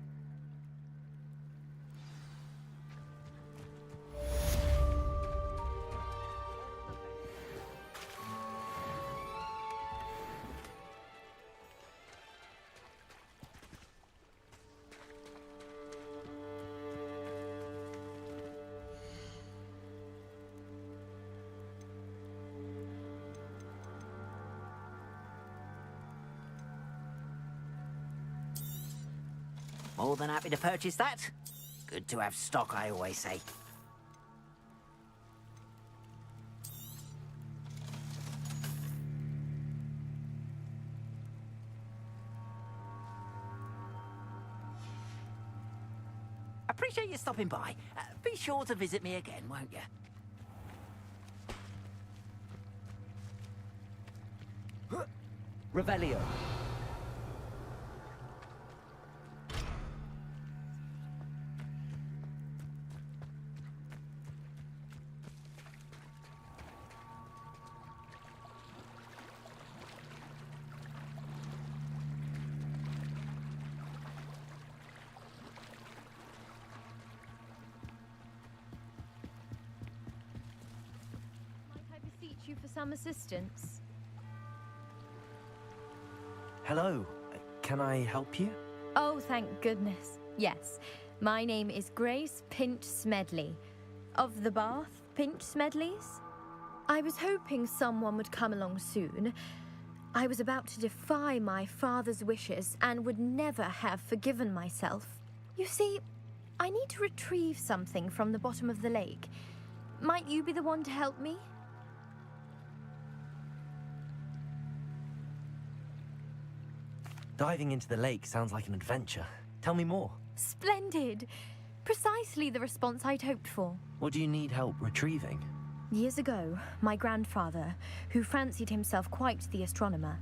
More than happy to purchase that. Good to have stock, I always say. Appreciate you stopping by. Be sure to visit me again, won't you? Revelio. You for some assistance? Hello. Can I help you? Oh, thank goodness. Yes. My name is Grace Pinch Smedley. Of the Bath Pinch Smedleys? I was hoping someone would come along soon. I was about to defy my father's wishes and would never have forgiven myself. You see, I need to retrieve something from the bottom of the lake. Might you be the one to help me? Diving into the lake sounds like an adventure. Tell me more. Splendid! Precisely the response I'd hoped for. What do you need help retrieving? Years ago, my grandfather, who fancied himself quite the astronomer,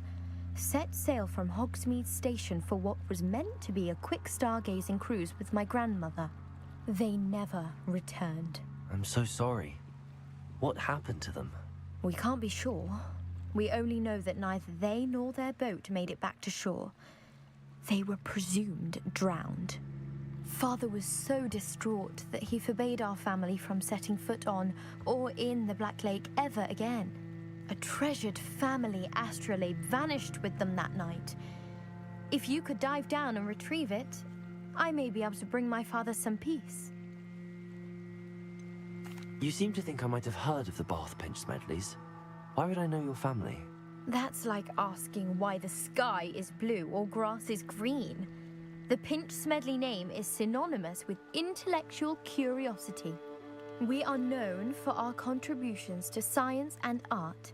set sail from Hogsmeade Station for what was meant to be a quick stargazing cruise with my grandmother. They never returned. I'm so sorry. What happened to them? We can't be sure. We only know that neither they nor their boat made it back to shore. They were presumed drowned. Father was so distraught that he forbade our family from setting foot on or in the Black Lake ever again. A treasured family astrolabe vanished with them that night. If you could dive down and retrieve it, I may be able to bring my father some peace. You seem to think I might have heard of the Bath Pinch Smedleys. Why would I know your family? That's like asking why the sky is blue or grass is green. The Pinch Smedley name is synonymous with intellectual curiosity. We are known for our contributions to science and art.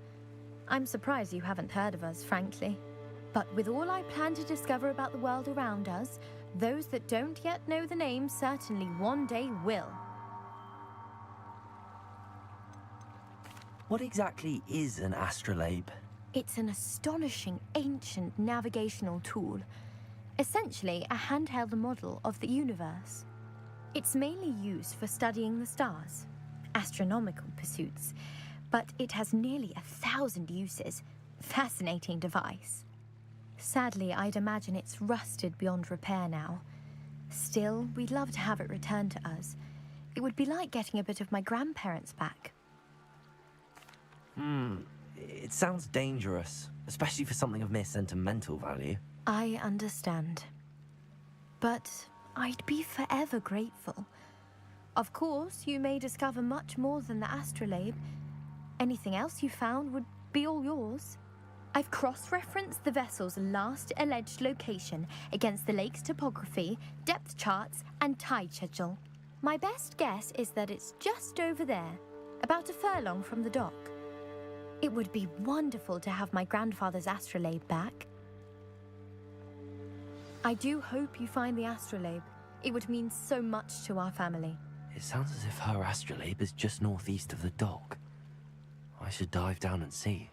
I'm surprised you haven't heard of us, frankly. But with all I plan to discover about the world around us, those that don't yet know the name certainly one day will. What exactly is an astrolabe? It's an astonishing ancient navigational tool. Essentially a handheld model of the universe. It's mainly used for studying the stars, astronomical pursuits, but it has nearly 1,000 uses. Fascinating device. Sadly, I'd imagine it's rusted beyond repair now. Still, we'd love to have it returned to us. It would be like getting a bit of my grandparents back. It sounds dangerous, especially for something of mere sentimental value. I understand. But I'd be forever grateful. Of course, you may discover much more than the astrolabe. Anything else you found would be all yours. I've cross-referenced the vessel's last alleged location against the lake's topography, depth charts, and tide schedule. My best guess is that it's just over there, about a furlong from the dock. It would be wonderful to have my grandfather's astrolabe back. I do hope you find the astrolabe. It would mean so much to our family. It sounds as if her astrolabe is just northeast of the dock. I should dive down and see.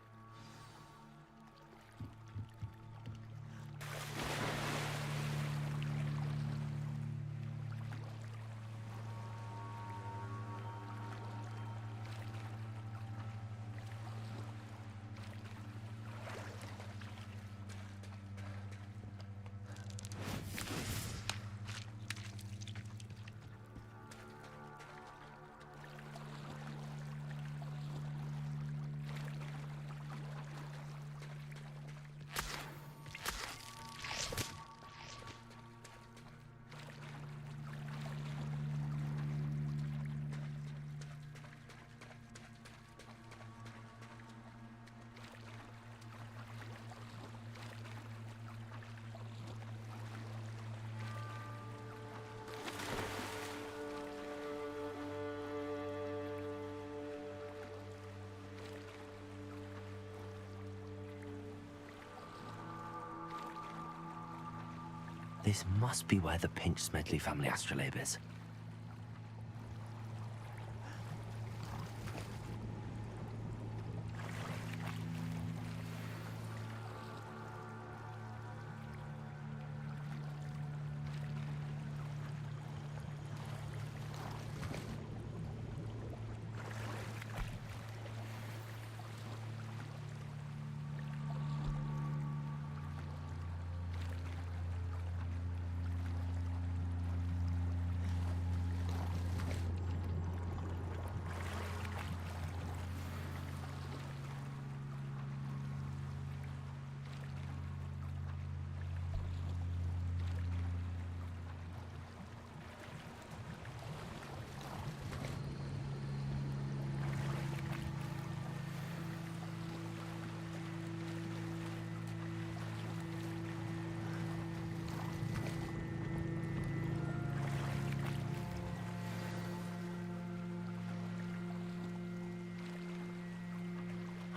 This must be where the Pinch Smedley family astrolabe is.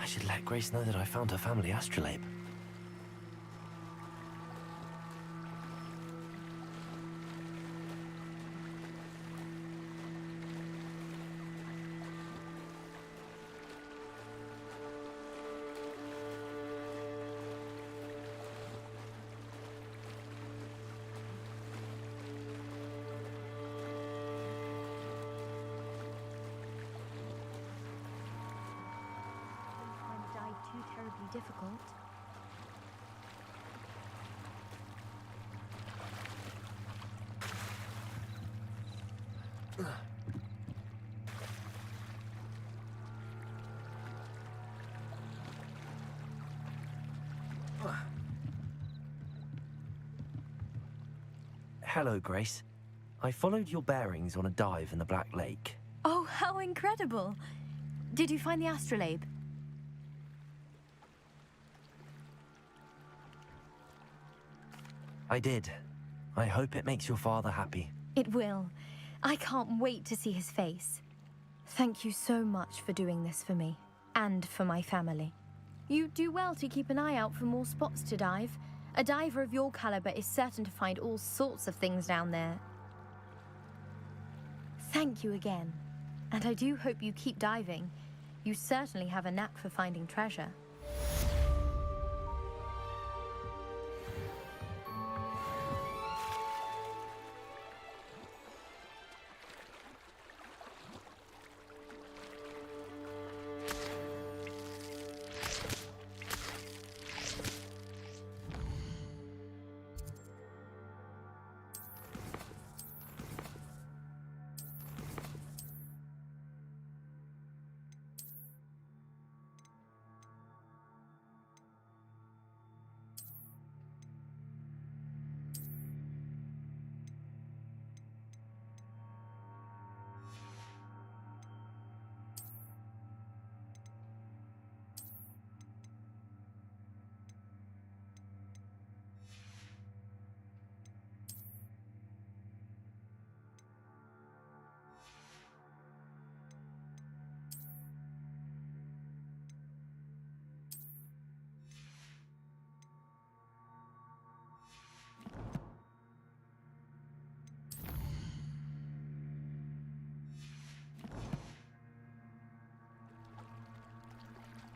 I should let Grace know that I found her family astrolabe. difficult. Hello, Grace. I followed your bearings on a dive in the Black Lake. Oh, how incredible! Did you find the astrolabe? I did. I hope it makes your father happy. It will. I can't wait to see his face. Thank you so much for doing this for me, and for my family. You do well to keep an eye out for more spots to dive. A diver of your caliber is certain to find all sorts of things down there. Thank you again. And I do hope you keep diving. You certainly have a knack for finding treasure.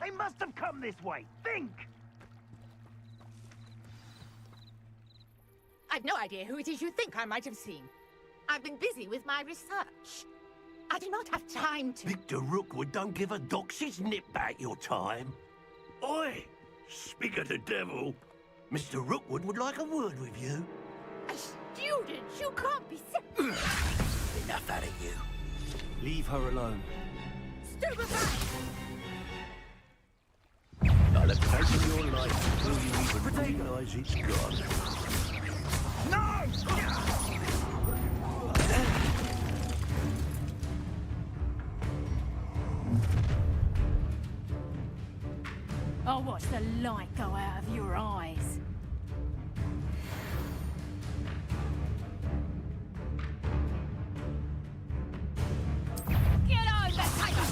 They must have come this way. Think! I've no idea who it is you think I might have seen. I've been busy with my research. I do not have time to... Victor Rookwood don't give a doxy's nip back your time. Oi! Speak of the devil. Mr. Rookwood would like a word with you. A student? You can't be... Enough out of you. Leave her alone. Stupefy! I'll have taken your life before you even realise it's gone. No! I'll watch the light go out of your eyes. Get over, Tiger!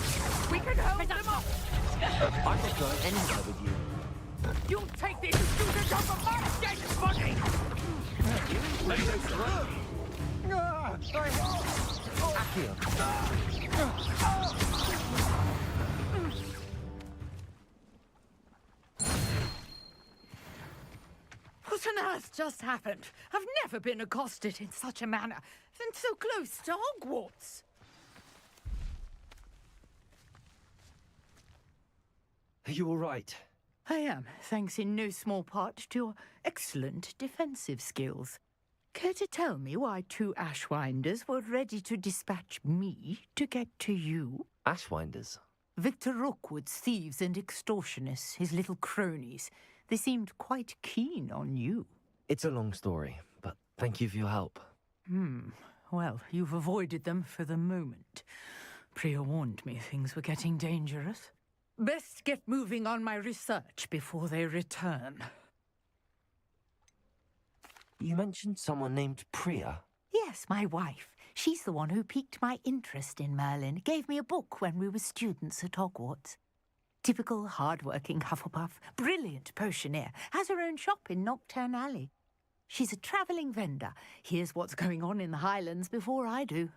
We can hold them off! I could go anywhere with you. You'll take these students off of my dead body! What on earth just happened? I've never been accosted in such a manner, and so close to Hogwarts. Are you all right? I am, thanks in no small part to your excellent defensive skills. Care to tell me why two Ashwinders were ready to dispatch me to get to you? Ashwinders? Victor Rookwood's thieves and extortionists, his little cronies. They seemed quite keen on you. It's a long story, but thank you for your help. Well, you've avoided them for the moment. Priya warned me things were getting dangerous. Best get moving on my research before they return. You mentioned someone named Priya. Yes, my wife. She's the one who piqued my interest in Merlin. Gave me a book when we were students at Hogwarts. Typical hard-working Hufflepuff, brilliant potioneer, has her own shop in Knockturn Alley. She's a travelling vendor. Hears what's going on in the Highlands before I do.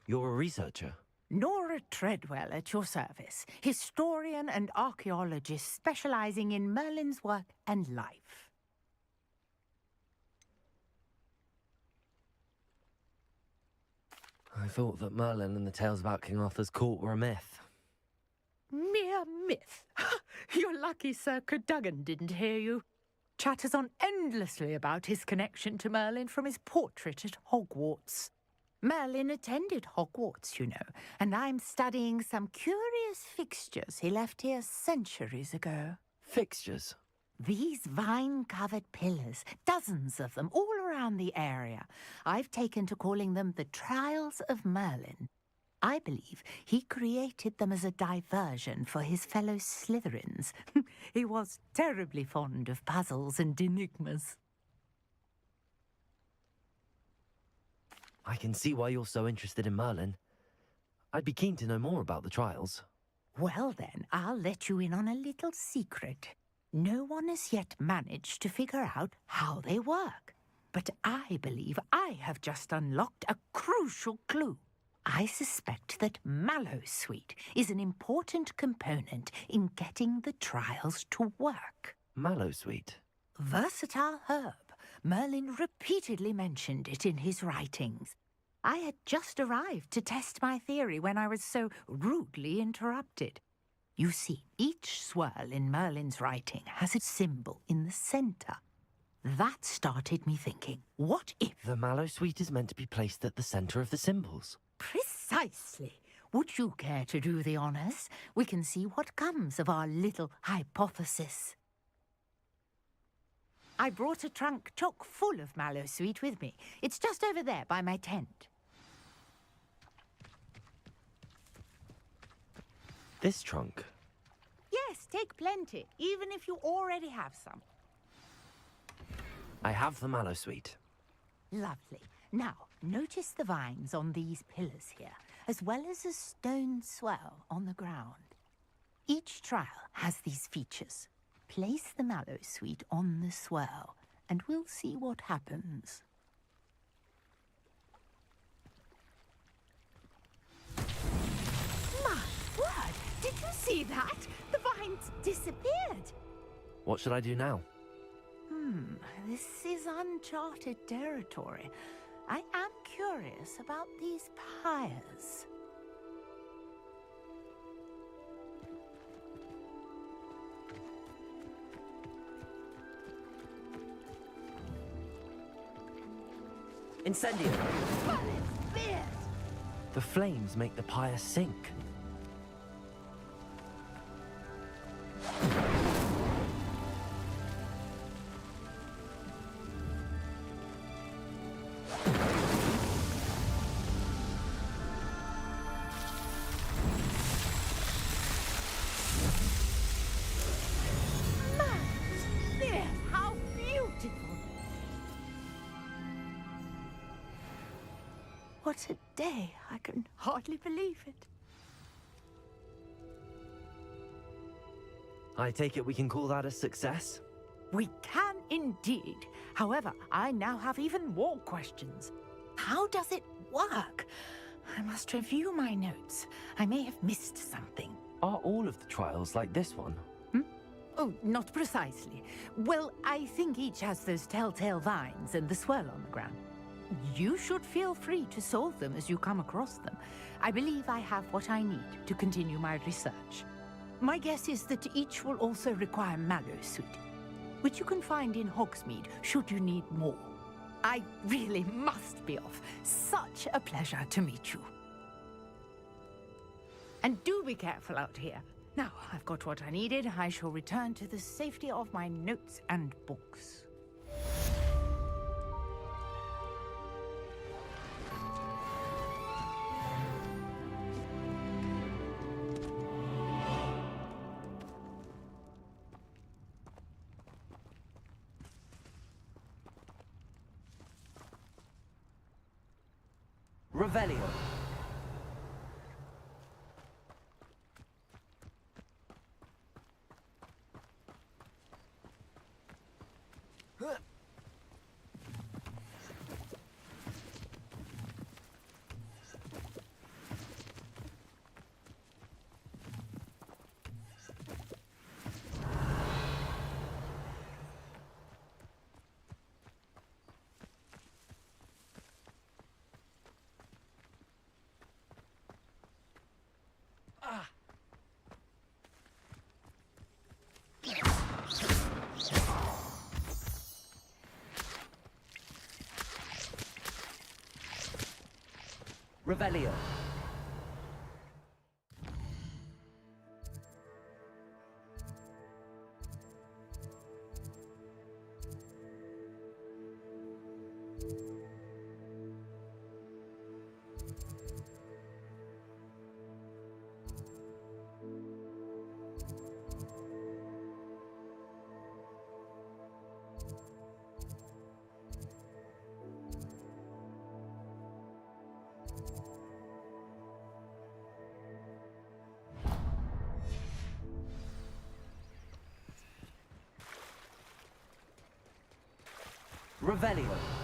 You're a researcher? Nora Treadwell at your service, historian and archaeologist specialising in Merlin's work and life. I thought that Merlin and the tales about King Arthur's court were a myth. Mere Smith? You're lucky Sir Cadogan didn't hear you. Chatters on endlessly about his connection to Merlin from his portrait at Hogwarts. Merlin attended Hogwarts, you know, and I'm studying some curious fixtures he left here centuries ago. Fixtures? These vine-covered pillars, dozens of them, all around the area. I've taken to calling them the Trials of Merlin. I believe he created them as a diversion for his fellow Slytherins. He was terribly fond of puzzles and enigmas. I can see why you're so interested in Merlin. I'd be keen to know more about the trials. Well then, I'll let you in on a little secret. No one has yet managed to figure out how they work. But I believe I have just unlocked a crucial clue. I suspect that Mallowsweet is an important component in getting the trials to work. Mallowsweet? Versatile herb. Merlin repeatedly mentioned it in his writings. I had just arrived to test my theory when I was so rudely interrupted. You see, each swirl in Merlin's writing has a symbol in the centre. That started me thinking, what if... The Mallowsweet is meant to be placed at the centre of the symbols. Precisely. Would you care to do the honours? We can see what comes of our little hypothesis. I brought a trunk chock full of Mallowsweet with me. It's just over there by my tent. This trunk? Yes, take plenty, even if you already have some. I have the Mallowsweet. Lovely. Now, notice the vines on these pillars here, as well as a stone swell on the ground. Each trial has these features. Place the Mallowsweet on the swirl, and we'll see what happens. My word! Did you see that? The vines disappeared. What should I do now? This is uncharted territory. I am curious about these pyres. Incendio! Bullets, beard! The flames make the pyre sink. How beautiful! What a day! I can hardly believe it. I take it we can call that a success? We can indeed. However, I now have even more questions. How does it work? I must review my notes. I may have missed something. Are all of the trials like this one? Oh, not precisely. Well, I think each has those telltale vines and the swirl on the ground. You should feel free to solve them as you come across them. I believe I have what I need to continue my research. My guess is that each will also require Mallowsweet, which you can find in Hogsmeade should you need more. I really must be off. Such a pleasure to meet you. And do be careful out here. Now, I've got what I needed. I shall return to the safety of my notes and books. Revelio. Revelio. Revelio.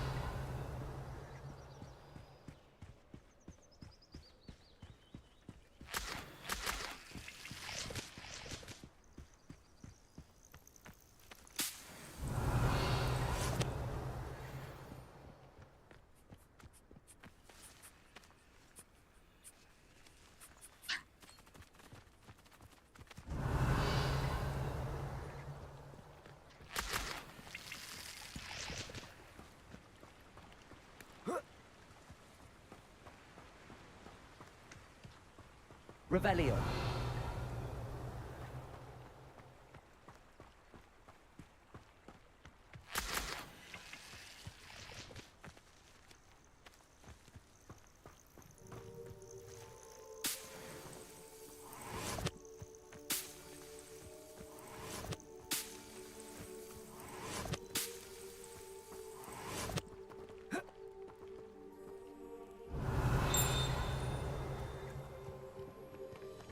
Revelio.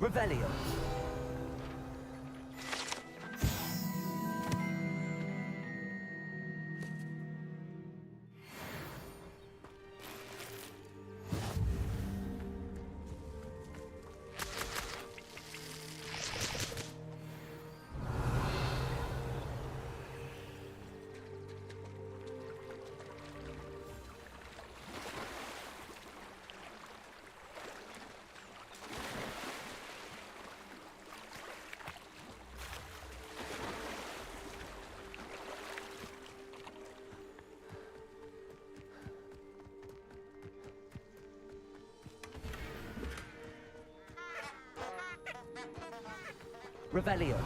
Revelio. Revelio.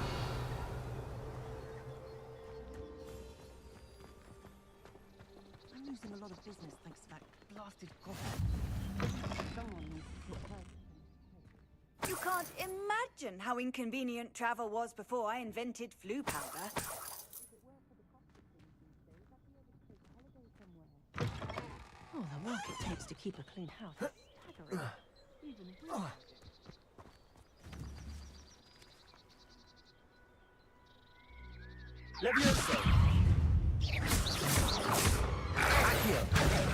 I'm losing a lot of business thanks to that blasted goblin. Someone needs to take care of him. You can't imagine how inconvenient travel was before I invented flu powder. Oh, the work it takes to keep a clean house is staggering. Even we. Levioso! Accio!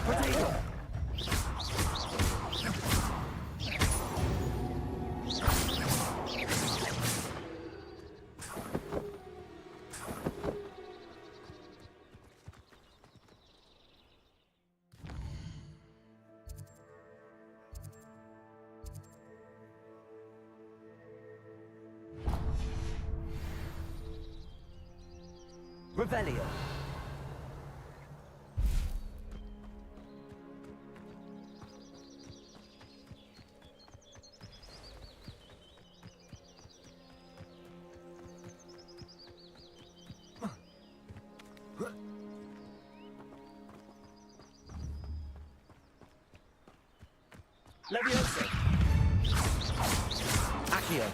Potato! Revelio. Levioso. Accio.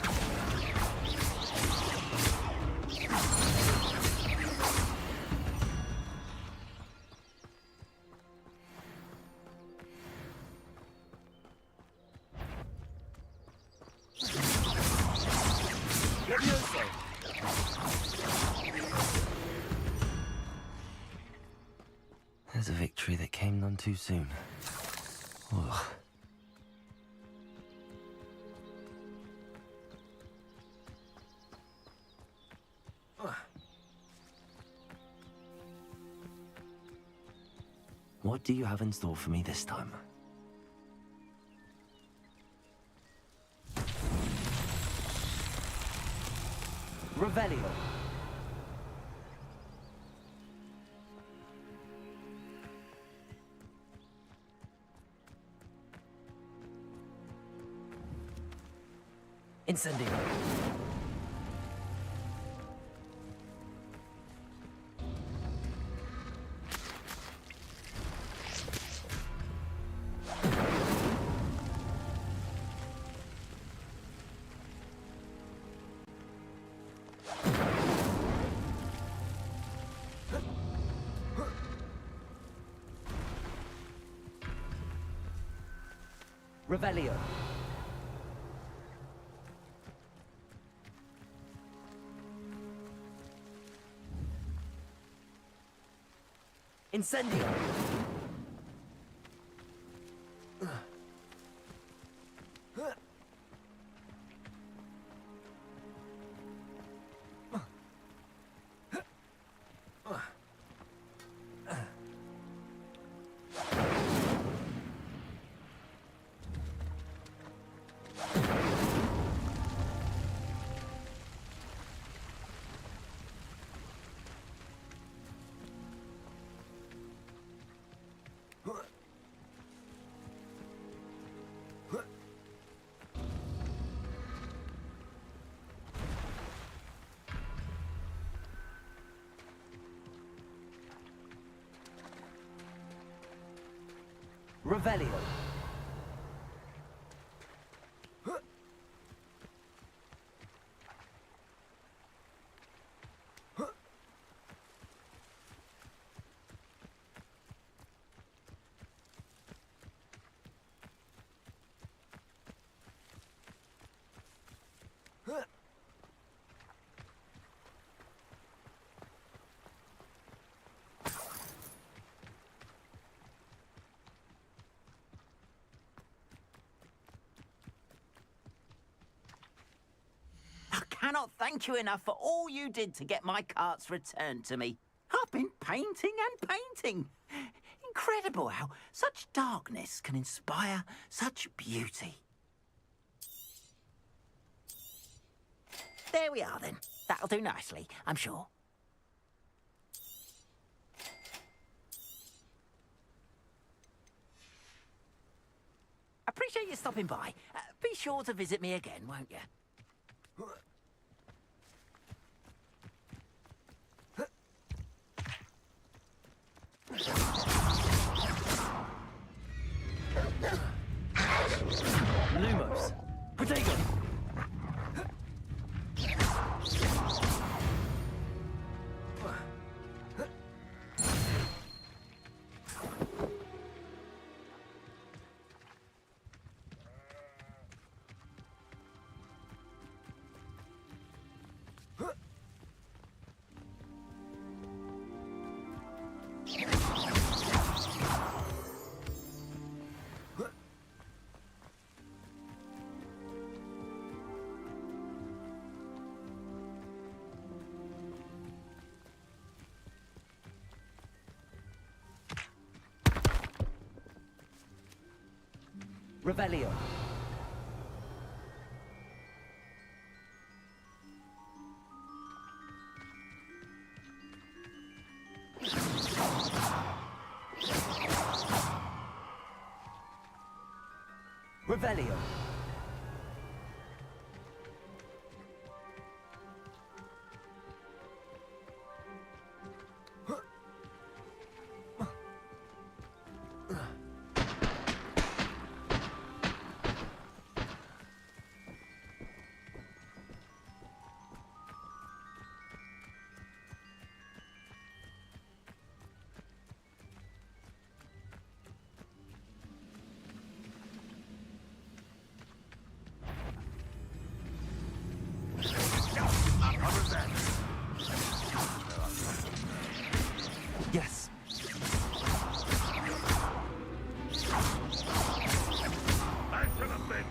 Levioso. There's a victory that came none too soon. Ugh. What do you have in store for me this time? Revelio. Incendio. Revelio. Incendio. Revelio. I cannot thank you enough for all you did to get my carts returned to me. I've been painting and painting. Incredible how such darkness can inspire such beauty. There we are then. That'll do nicely, I'm sure. Appreciate you stopping by. Be sure to visit me again, won't you? Lumos. Protego. Revelio. Revelio. Yes. Back to the bench.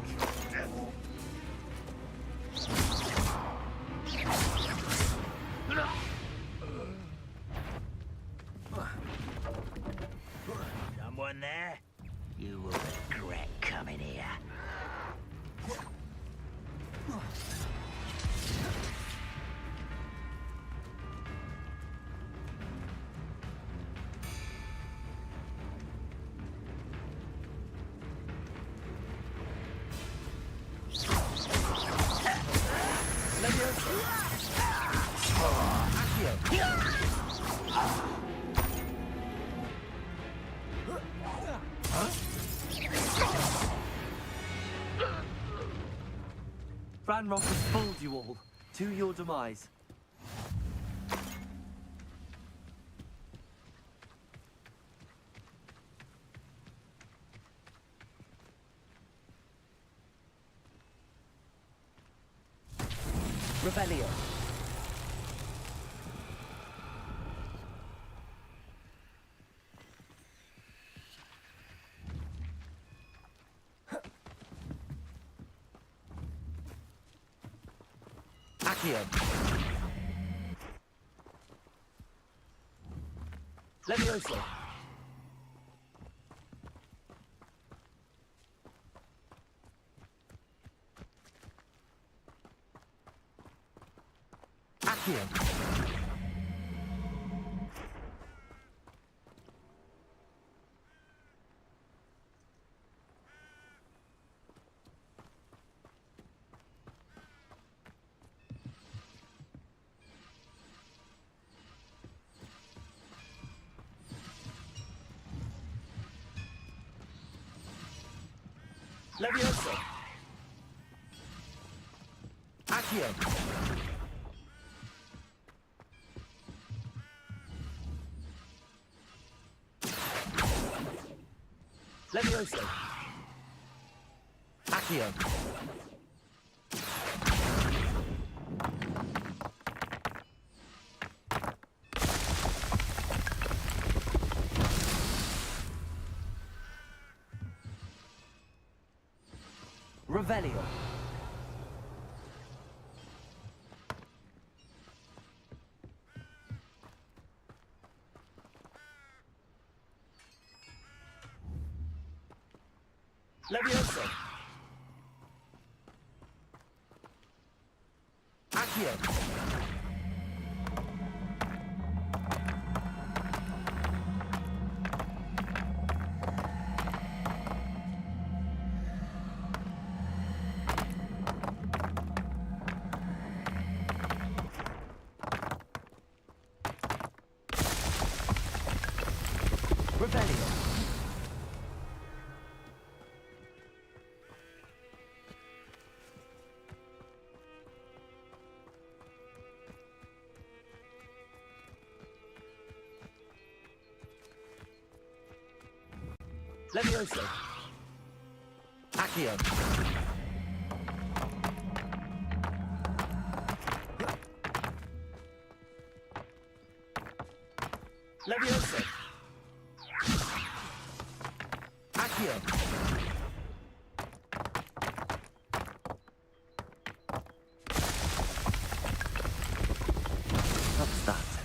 Someone there? You will regret coming here. Ranrock has fooled you all. To your demise. Revelio. Accio. Levioso. Accio. Levioso. Accio. Levioso. Accio. Revelio. Levioso. Accio. Revelio. Levioso. Accio. Levioso. Accio. What's that?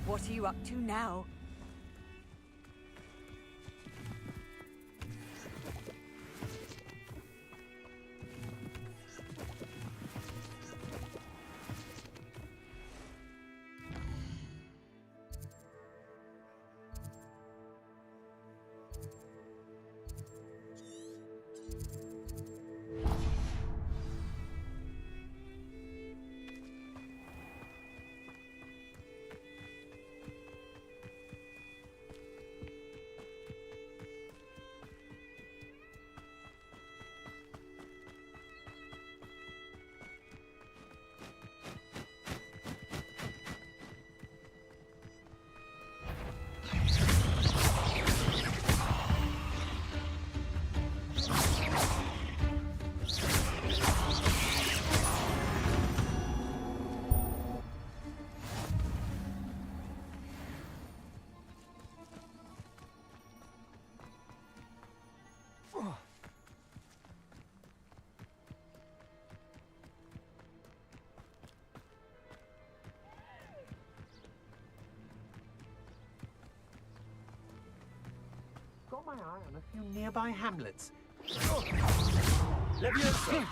What are you up to now? got my eye on a few nearby hamlets. Leviosa!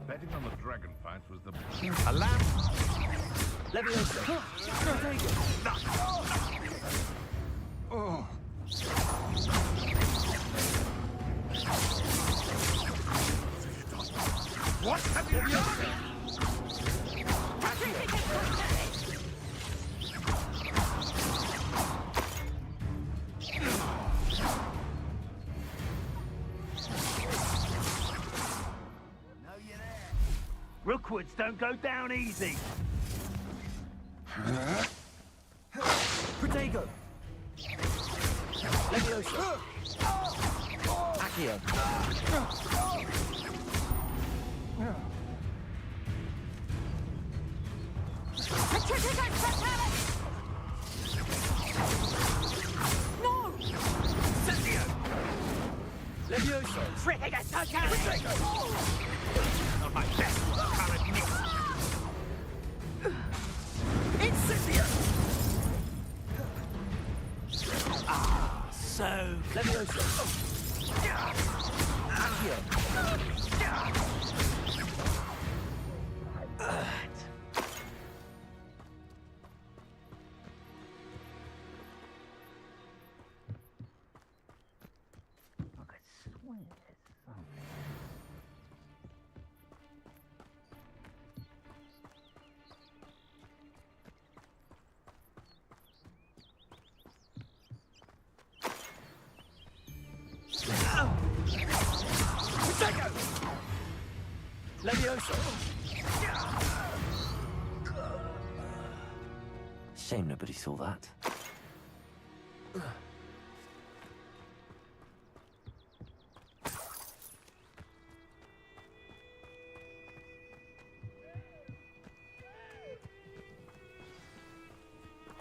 Betting on the dragon fights was the... A lamp! Leviosa! Oh. What have you done? Rookwoods don't go down easy. Protego! Leviosa! Accio! No! Cynthia! Leviosa! Protego! Not my best current mix. Incendia! Ah, so... Leviosa! Accio! I could swear there's something. Protego! Leviosa! Shame nobody saw that.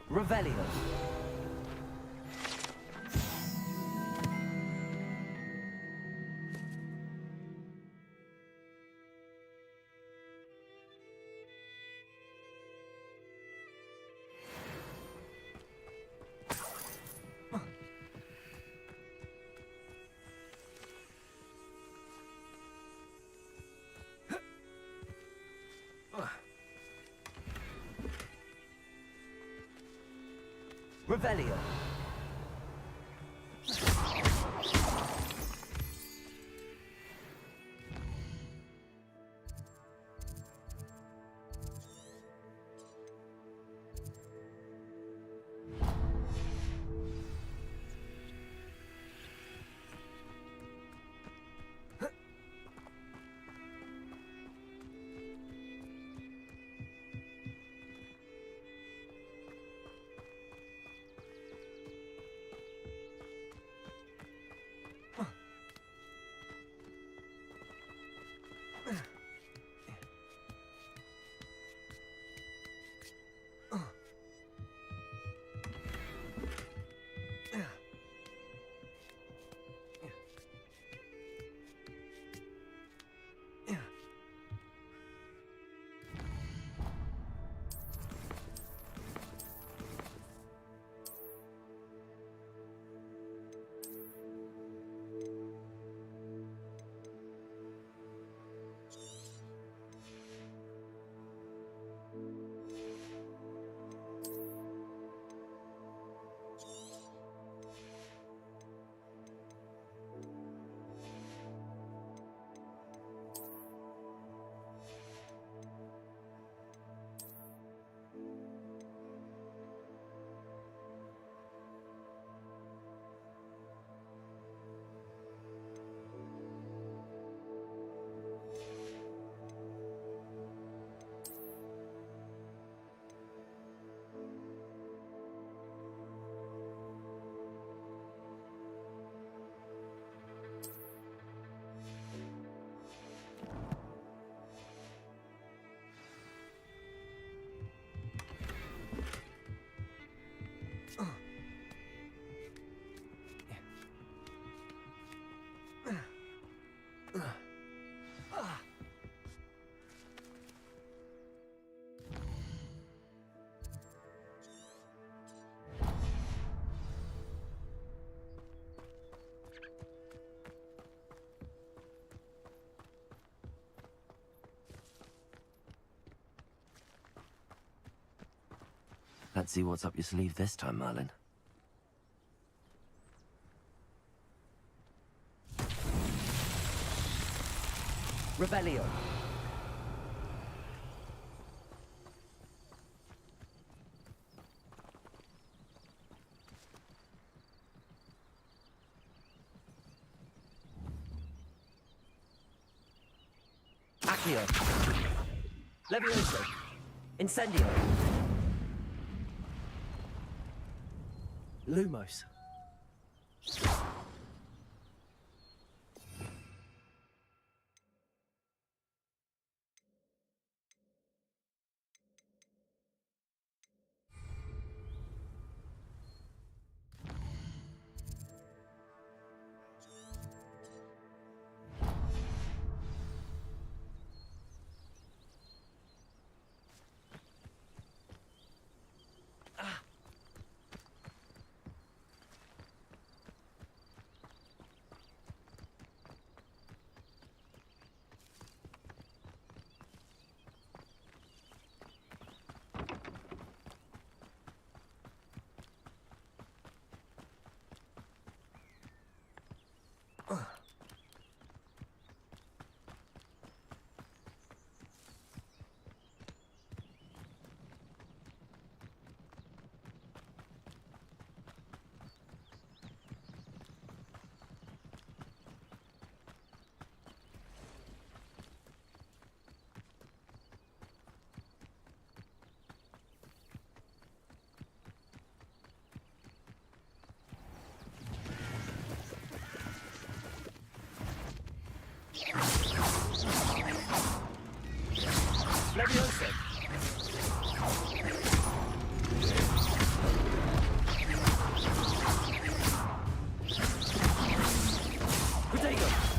Revelio. Revelio. Let's see what's up your sleeve this time, Merlin. Revelio. Accio. Levioso. Incendio. Lumos. Levioso. Protego.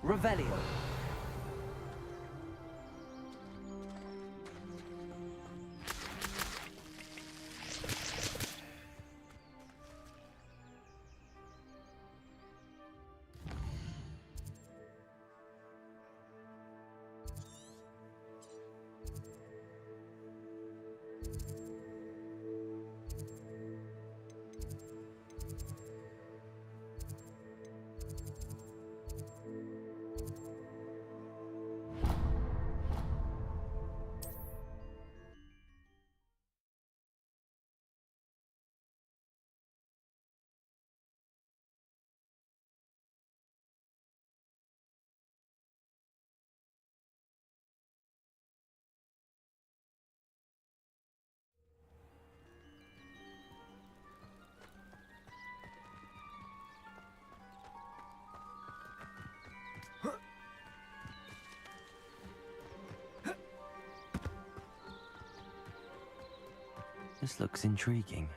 Revelio. This looks intriguing.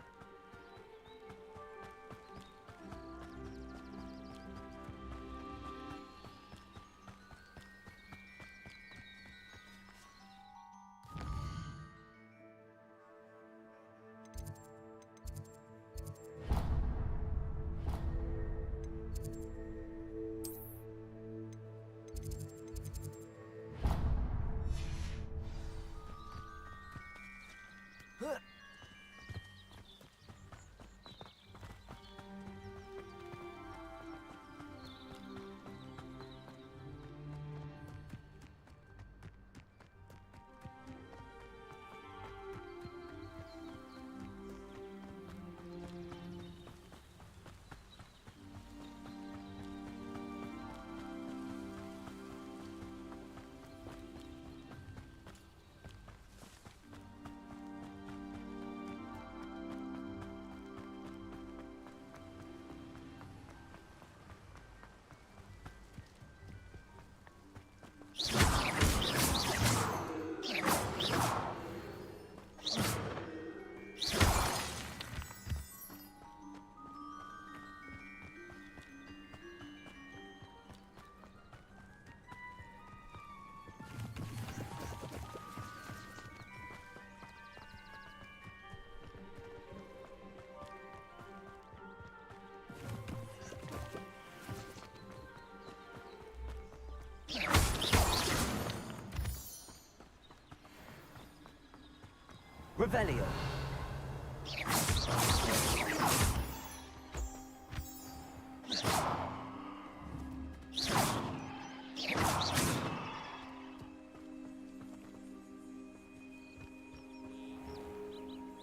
Revelio.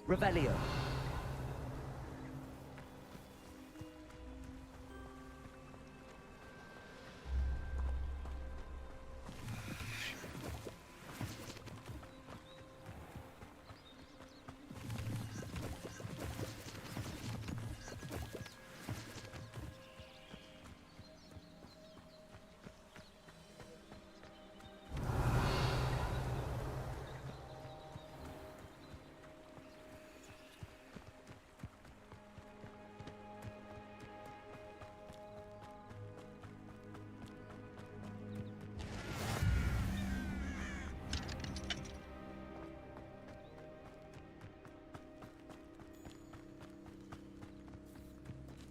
Revelio.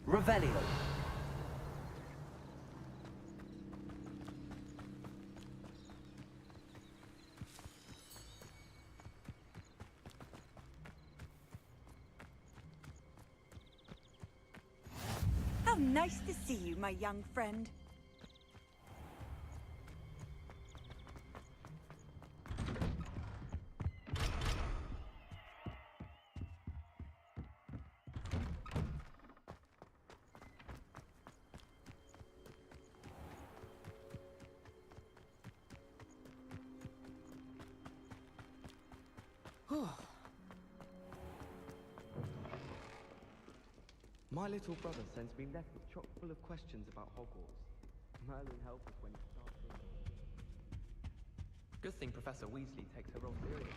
Revelio. How nice to see you, my young friend. My little brother sends me letters chock full of questions about Hogwarts. Merlin helped us when he started. Good thing Professor Weasley takes her role seriously.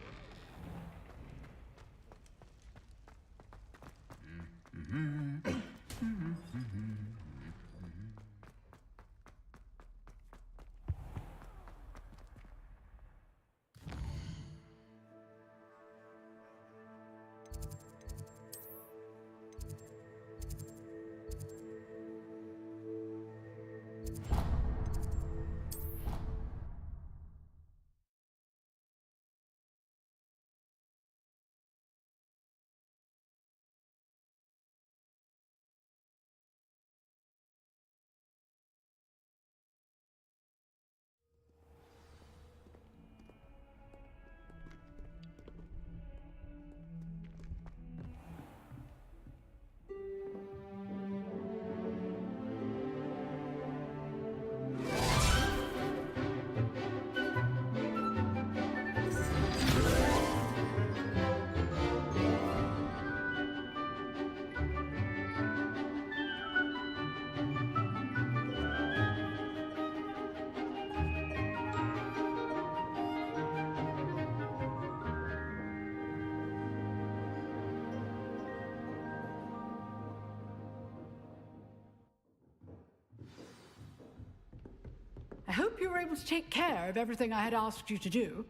I hope you were able to take care of everything I had asked you to do.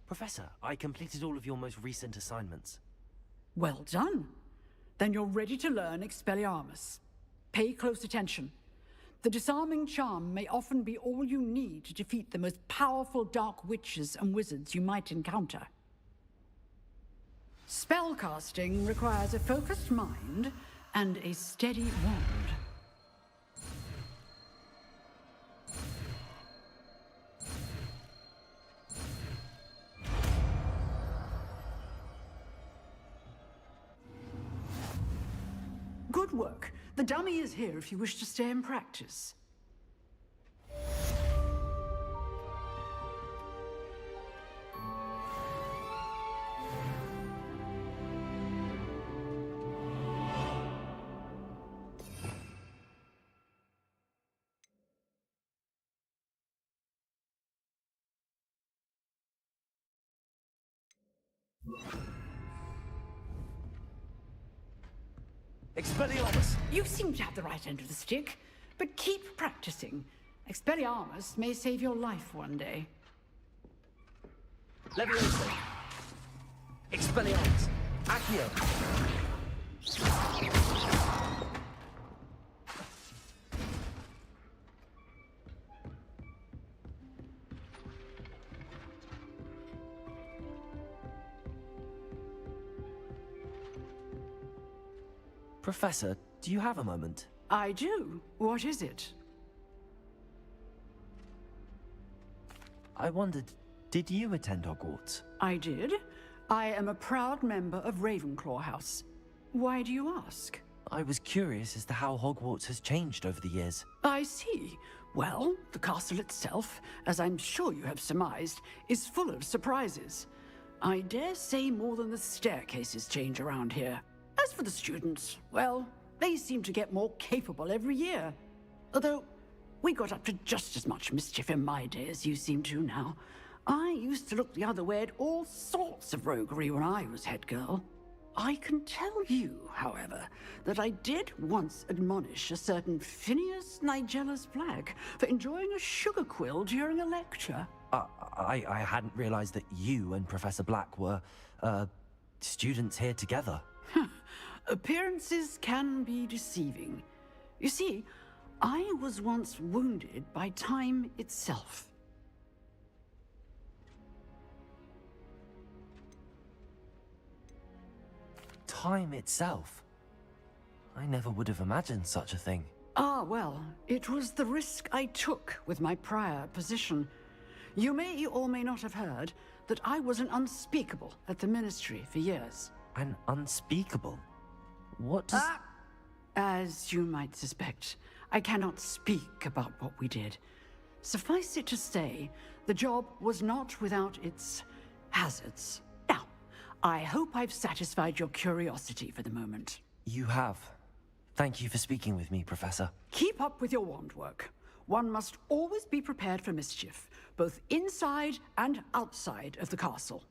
Professor, I completed all of your most recent assignments. Well done. Then you're ready to learn Expelliarmus. Pay close attention. The disarming charm may often be all you need to defeat the most powerful dark witches and wizards you might encounter. Spellcasting requires a focused mind and a steady wand. Good work. The dummy is here if you wish to stay and practice. Expelliarmus! You seem to have the right end of the stick, but keep practicing. Expelliarmus may save your life one day. Leviosa! Expelliarmus! Accio! Professor, do you have a moment? I do. What is it? I wondered, did you attend Hogwarts? I did. I am a proud member of Ravenclaw House. Why do you ask? I was curious as to how Hogwarts has changed over the years. I see. Well, the castle itself, as I'm sure you have surmised, is full of surprises. I dare say more than the staircases change around here. As for the students, well, they seem to get more capable every year. Although, we got up to just as much mischief in my day as you seem to now. I used to look the other way at all sorts of roguery when I was head girl. I can tell you, however, that I did once admonish a certain Phineas Nigellus Black for enjoying a sugar quill during a lecture. I hadn't realized that you and Professor Black were, students here together. Appearances can be deceiving. You see, I was once wounded by time itself. Time itself? I never would have imagined such a thing. Ah, well, it was the risk I took with my prior position. You may or may not have heard that I was an unspeakable at the Ministry for years. An unspeakable? What does... As you might suspect, I cannot speak about what we did. Suffice it to say, the job was not without its hazards. Now, I hope I've satisfied your curiosity for the moment. You have. Thank you for speaking with me, Professor. Keep up with your wand work. One must always be prepared for mischief, both inside and outside of the castle.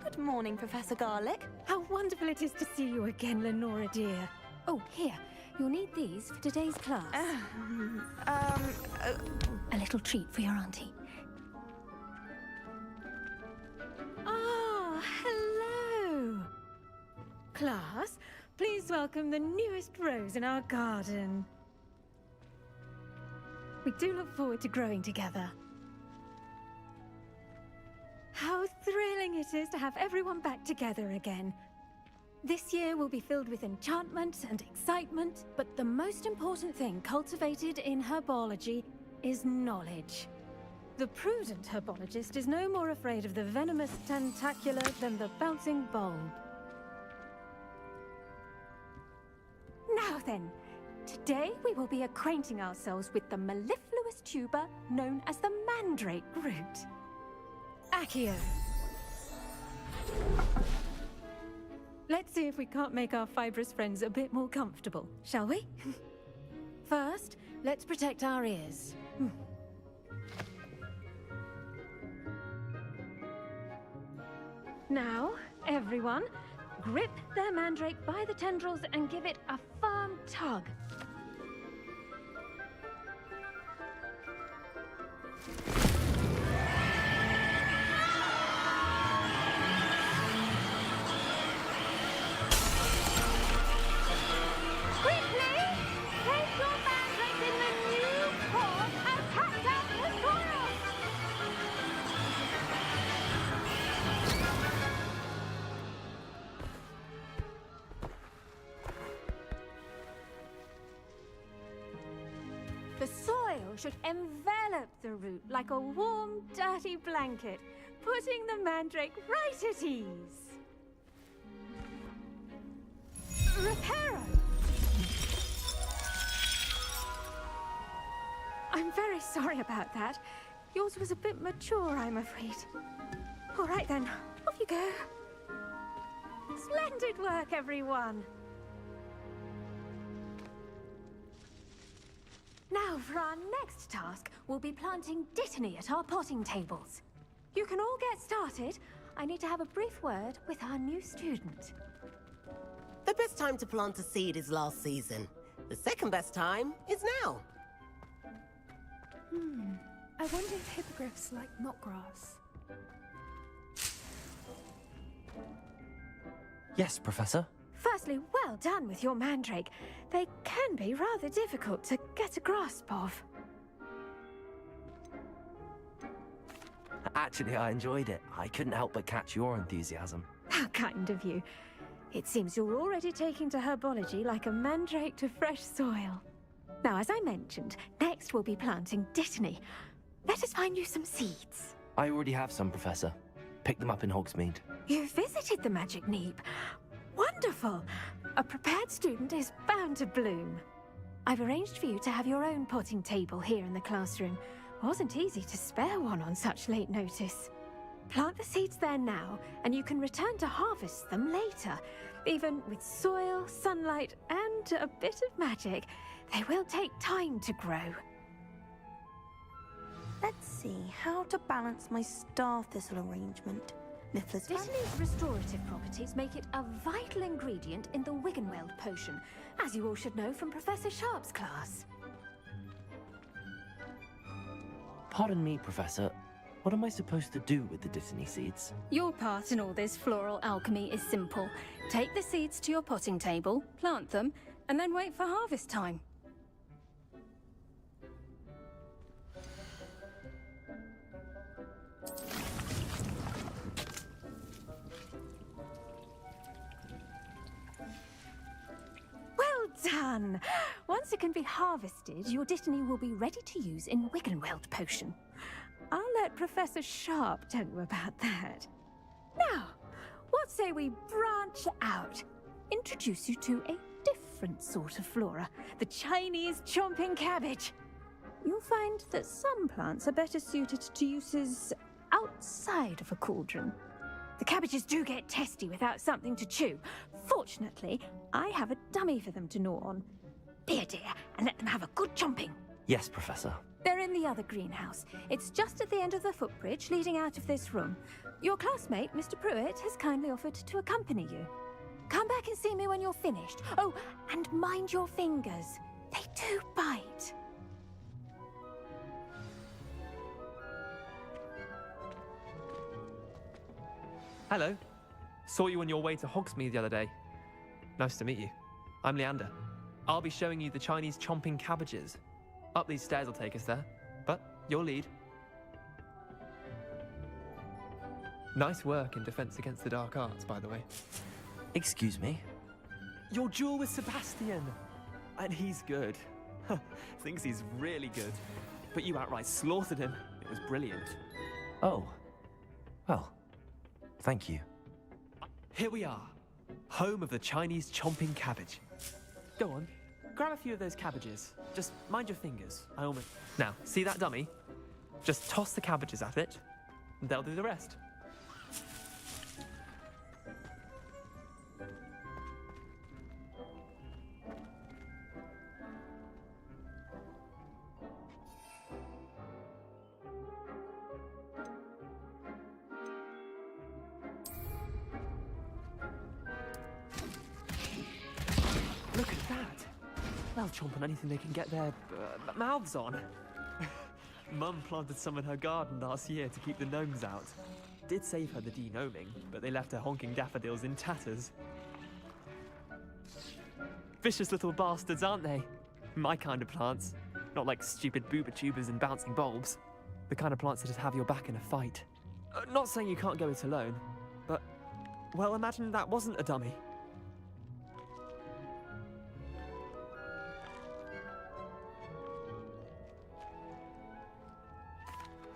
Good morning, Professor Garlick. How wonderful it is to see you again, Lenora dear. Oh, here. You'll need these for today's class. A little treat for your auntie. Ah, hello. Class, please welcome the newest rose in our garden. We do look forward to growing together. How thrilling it is to have everyone back together again. This year will be filled with enchantment and excitement, but the most important thing cultivated in herbology is knowledge. The prudent herbologist is no more afraid of the venomous tentacular than the bouncing bulb. Now then, today we will be acquainting ourselves with the mellifluous tuber known as the mandrake root. Accio. Let's see if we can't make our fibrous friends a bit more comfortable, shall we? First, let's protect our ears. Now, everyone, grip their mandrake by the tendrils and give it a firm tug. The soil should envelop the root like a warm, dirty blanket. putting the mandrake right at ease. Reparo! I'm very sorry about that. Yours was a bit mature, I'm afraid. All right then, off you go. Splendid work, everyone. Now for our next task, we'll be planting dittany at our potting tables. You can all get started. I need to have a brief word with our new student. The best time to plant a seed is last season. The second best time is now. I wonder if hippogriffs like knotgrass. Yes, Professor. Firstly, well done with your mandrake. They can be rather difficult to get a grasp of. Actually, I enjoyed it. I couldn't help but catch your enthusiasm. How kind of you. It seems you're already taking to herbology like a mandrake to fresh soil. Now, as I mentioned, next we'll be planting dittany. Let us find you some seeds. I already have some, Professor. Picked them up in Hogsmeade. You visited the Magic Neep. Wonderful! A prepared student is bound to bloom. I've arranged for you to have your own potting table here in the classroom. Wasn't easy to spare one on such late notice. Plant the seeds there now, and you can return to harvest them later. Even with soil, sunlight, and a bit of magic, they will take time to grow. Let's see how to balance my star thistle arrangement. Niffler's Dittany's restorative properties make it a vital ingredient in the Wiggenweld potion, as you all should know from Professor Sharp's class. Pardon me, Professor. What am I supposed to do with the dittany seeds? Your part in all this floral alchemy is simple. Take the seeds to your potting table, plant them, and then wait for harvest time. Well done! Once it can be harvested, your dittany will be ready to use in Wiggenweld potion. I'll let Professor Sharp tell you about that. Now, what say we branch out? Introduce you to a different sort of flora, the Chinese chomping cabbage. You'll find that some plants are better suited to uses outside of a cauldron. The cabbages do get testy without something to chew. Fortunately, I have a dummy for them to gnaw on. Be a dear and let them have a good chomping. Yes, Professor. They're in the other greenhouse. It's just at the end of the footbridge leading out of this room. Your classmate, Mr. Pruitt, has kindly offered to accompany you. Come back and see me when you're finished. Oh, and mind your fingers. They do bite. Hello. Saw you on your way to Hogsmeade the other day. Nice to meet you. I'm Leander. I'll be showing you the Chinese chomping cabbages. Up these stairs will take us there, but your lead. Nice work in Defense Against the Dark Arts, by the way. Excuse me? Your duel with Sebastian! And he's good. Thinks he's really good. But you outright slaughtered him. It was brilliant. Oh. Well, thank you. Here we are. Home of the Chinese chomping cabbage. Go on. Grab a few of those cabbages. Just mind your fingers. I almost... Now, see that dummy? Just toss the cabbages at it, and they'll do the rest. Look at that! They'll chomp on anything they can get their mouths on. Mum planted some in her garden last year to keep the gnomes out. Did save her the de-gnoming, but they left her honking daffodils in tatters. Vicious little bastards, aren't they? My kind of plants. Not like stupid booba tubers and bouncing bulbs. The kind of plants that just have your back in a fight. Not saying you can't go it alone, but... well, imagine that wasn't a dummy.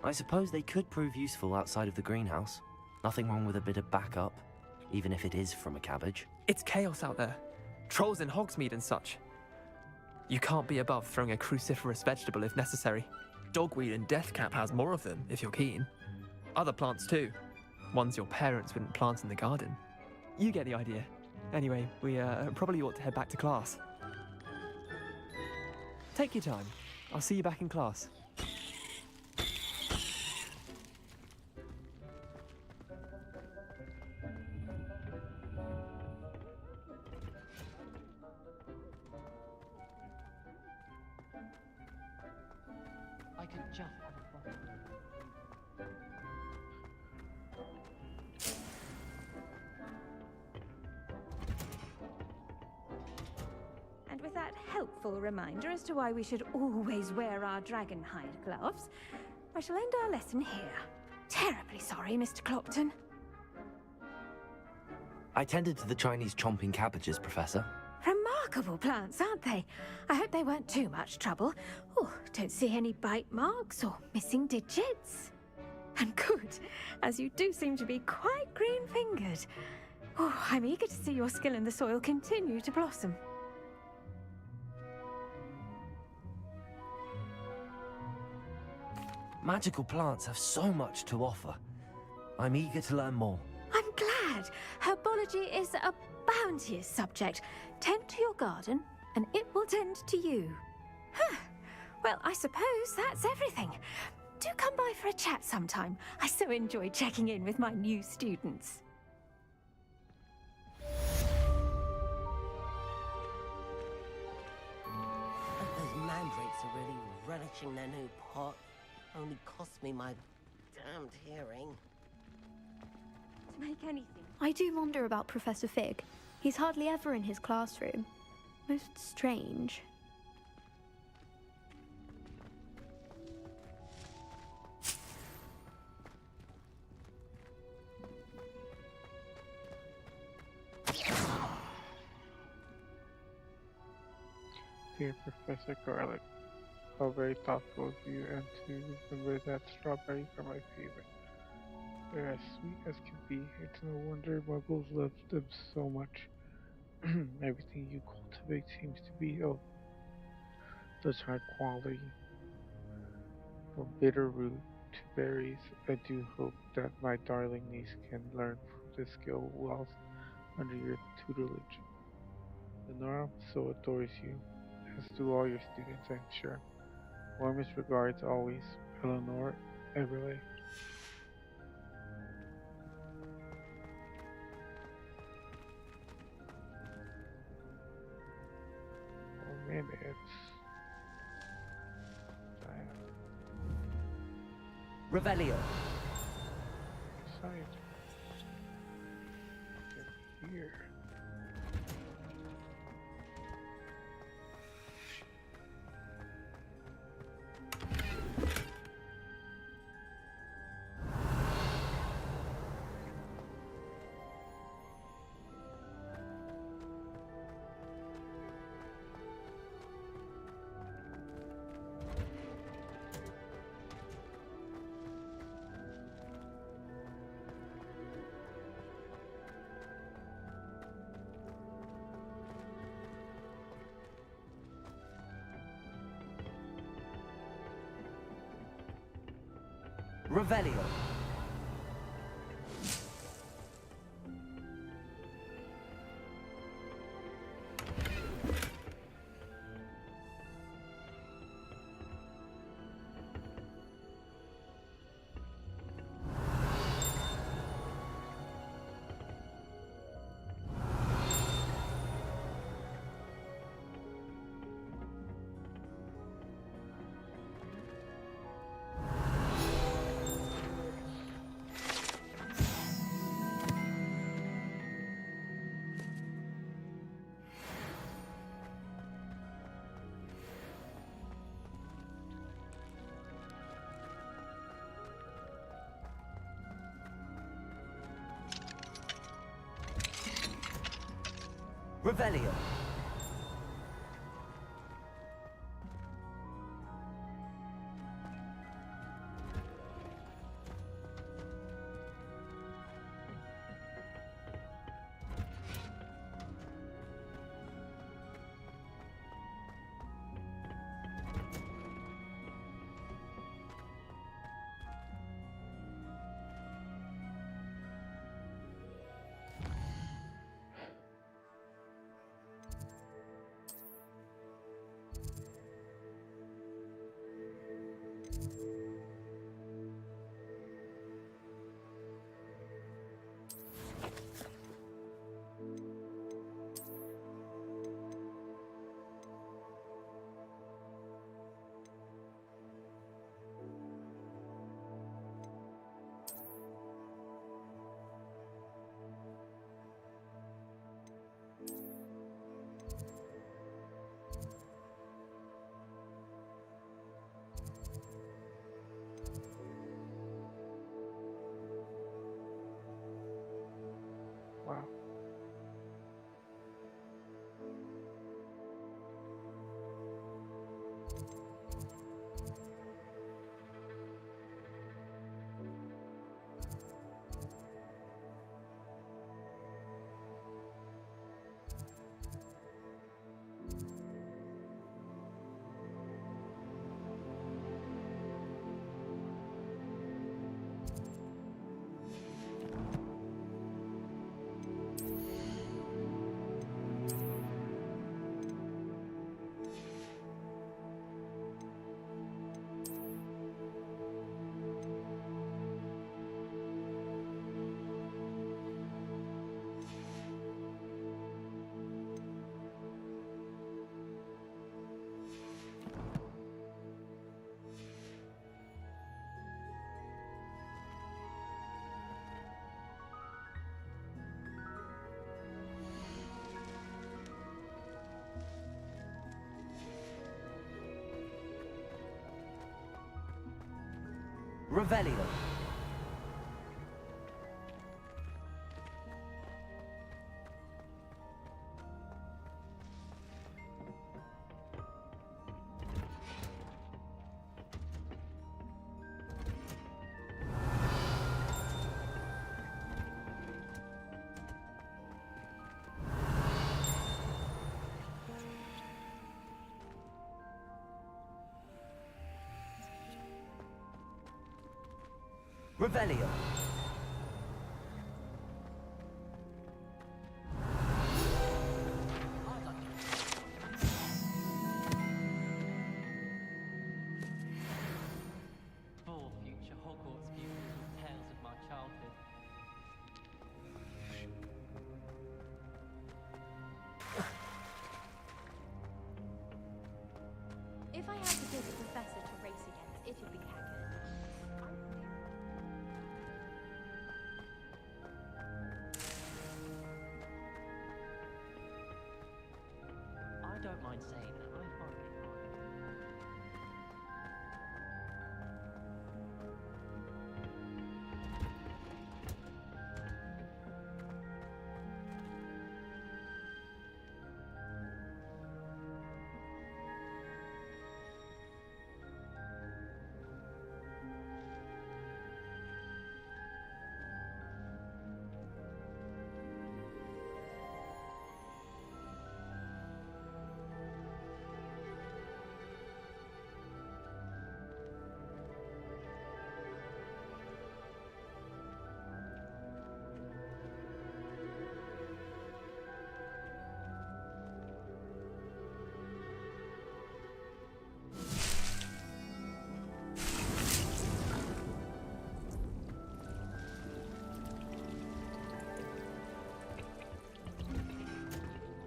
I suppose they could prove useful outside of the greenhouse. Nothing wrong with a bit of backup, even if it is from a cabbage. It's chaos out there. Trolls in Hogsmeade and such. You can't be above throwing a cruciferous vegetable if necessary. Dogweed and deathcap has more of them, if you're keen. Other plants too. Ones your parents wouldn't plant in the garden. You get the idea. Anyway, we probably ought to head back to class. Take your time. I'll see you back in class. I could just have a bottle. And with that helpful reminder as to why we should always wear our dragonhide gloves, I shall end our lesson here. Terribly sorry, Mr. Clopton. I tended to the Chinese chomping cabbages, Professor. Remarkable plants, aren't they? I hope they weren't too much trouble. Oh, don't see any bite marks or missing digits. And good, as you do seem to be quite green-fingered. Oh, I'm eager to see your skill in the soil continue to blossom. Magical plants have so much to offer. I'm eager to learn more. I'm glad. Herbology is a bounteous subject. Tend to your garden, and it will tend to you. Huh. Well, I suppose that's everything. Do come by for a chat sometime. I so enjoy checking in with my new students. Those mandrakes are really relishing their new pot. Only cost me my damned hearing. To make anything. I do wonder about Professor Fig. He's hardly ever in his classroom. Most strange. Dear Professor Garlic, how very thoughtful of you, and to remember that strawberries are my favorite. They're as sweet as can be. It's no wonder muggles love them so much. Everything you cultivate seems to be of such high quality. From bitter root to berries, I do hope that my darling niece can learn this skill whilst under your tutelage. Lenora so adores you, as do all your students, I'm sure. Warmest regards always, Eleanor Everley. Minutes. Revelio. Science. Here. Revelio. Revelio. Revelio. Revelio. For future Hogwarts viewers with tales of my childhood. If I had to pick a professor to race against, it would be Hagrid. I don't mind saying that I find it hard.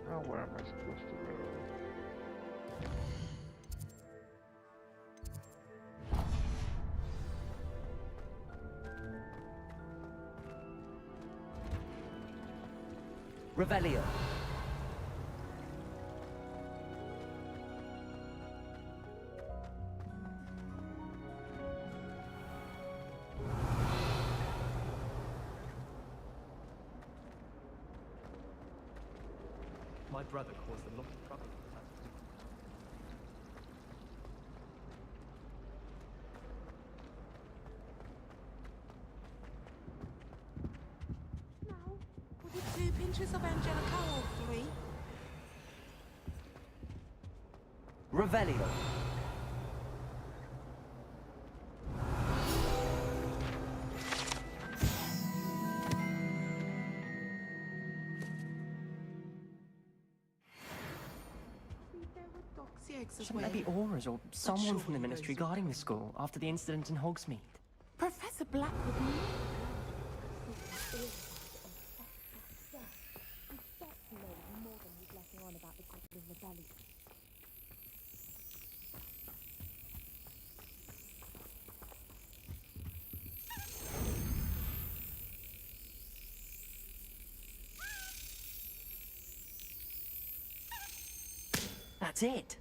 Now where am I supposed to go? Revelio. My brother caused a lot of trouble. Would the 2 pinches of Angelica or 3? Revelio. Shouldn't there be auras or someone from the Ministry guarding the school after the incident in Hogsmeade? Professor Blackwood knew. That's it.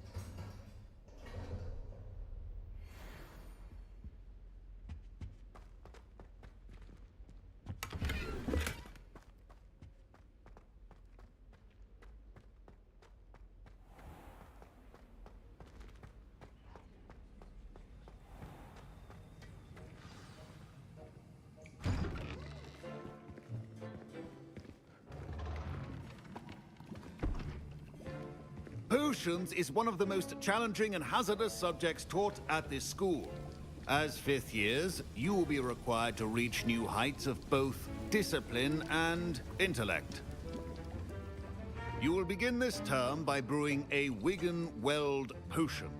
Potions is one of the most challenging and hazardous subjects taught at this school. As 5th years, you will be required to reach new heights of both discipline and intellect. You will begin this term by brewing a Wiggenweld potion.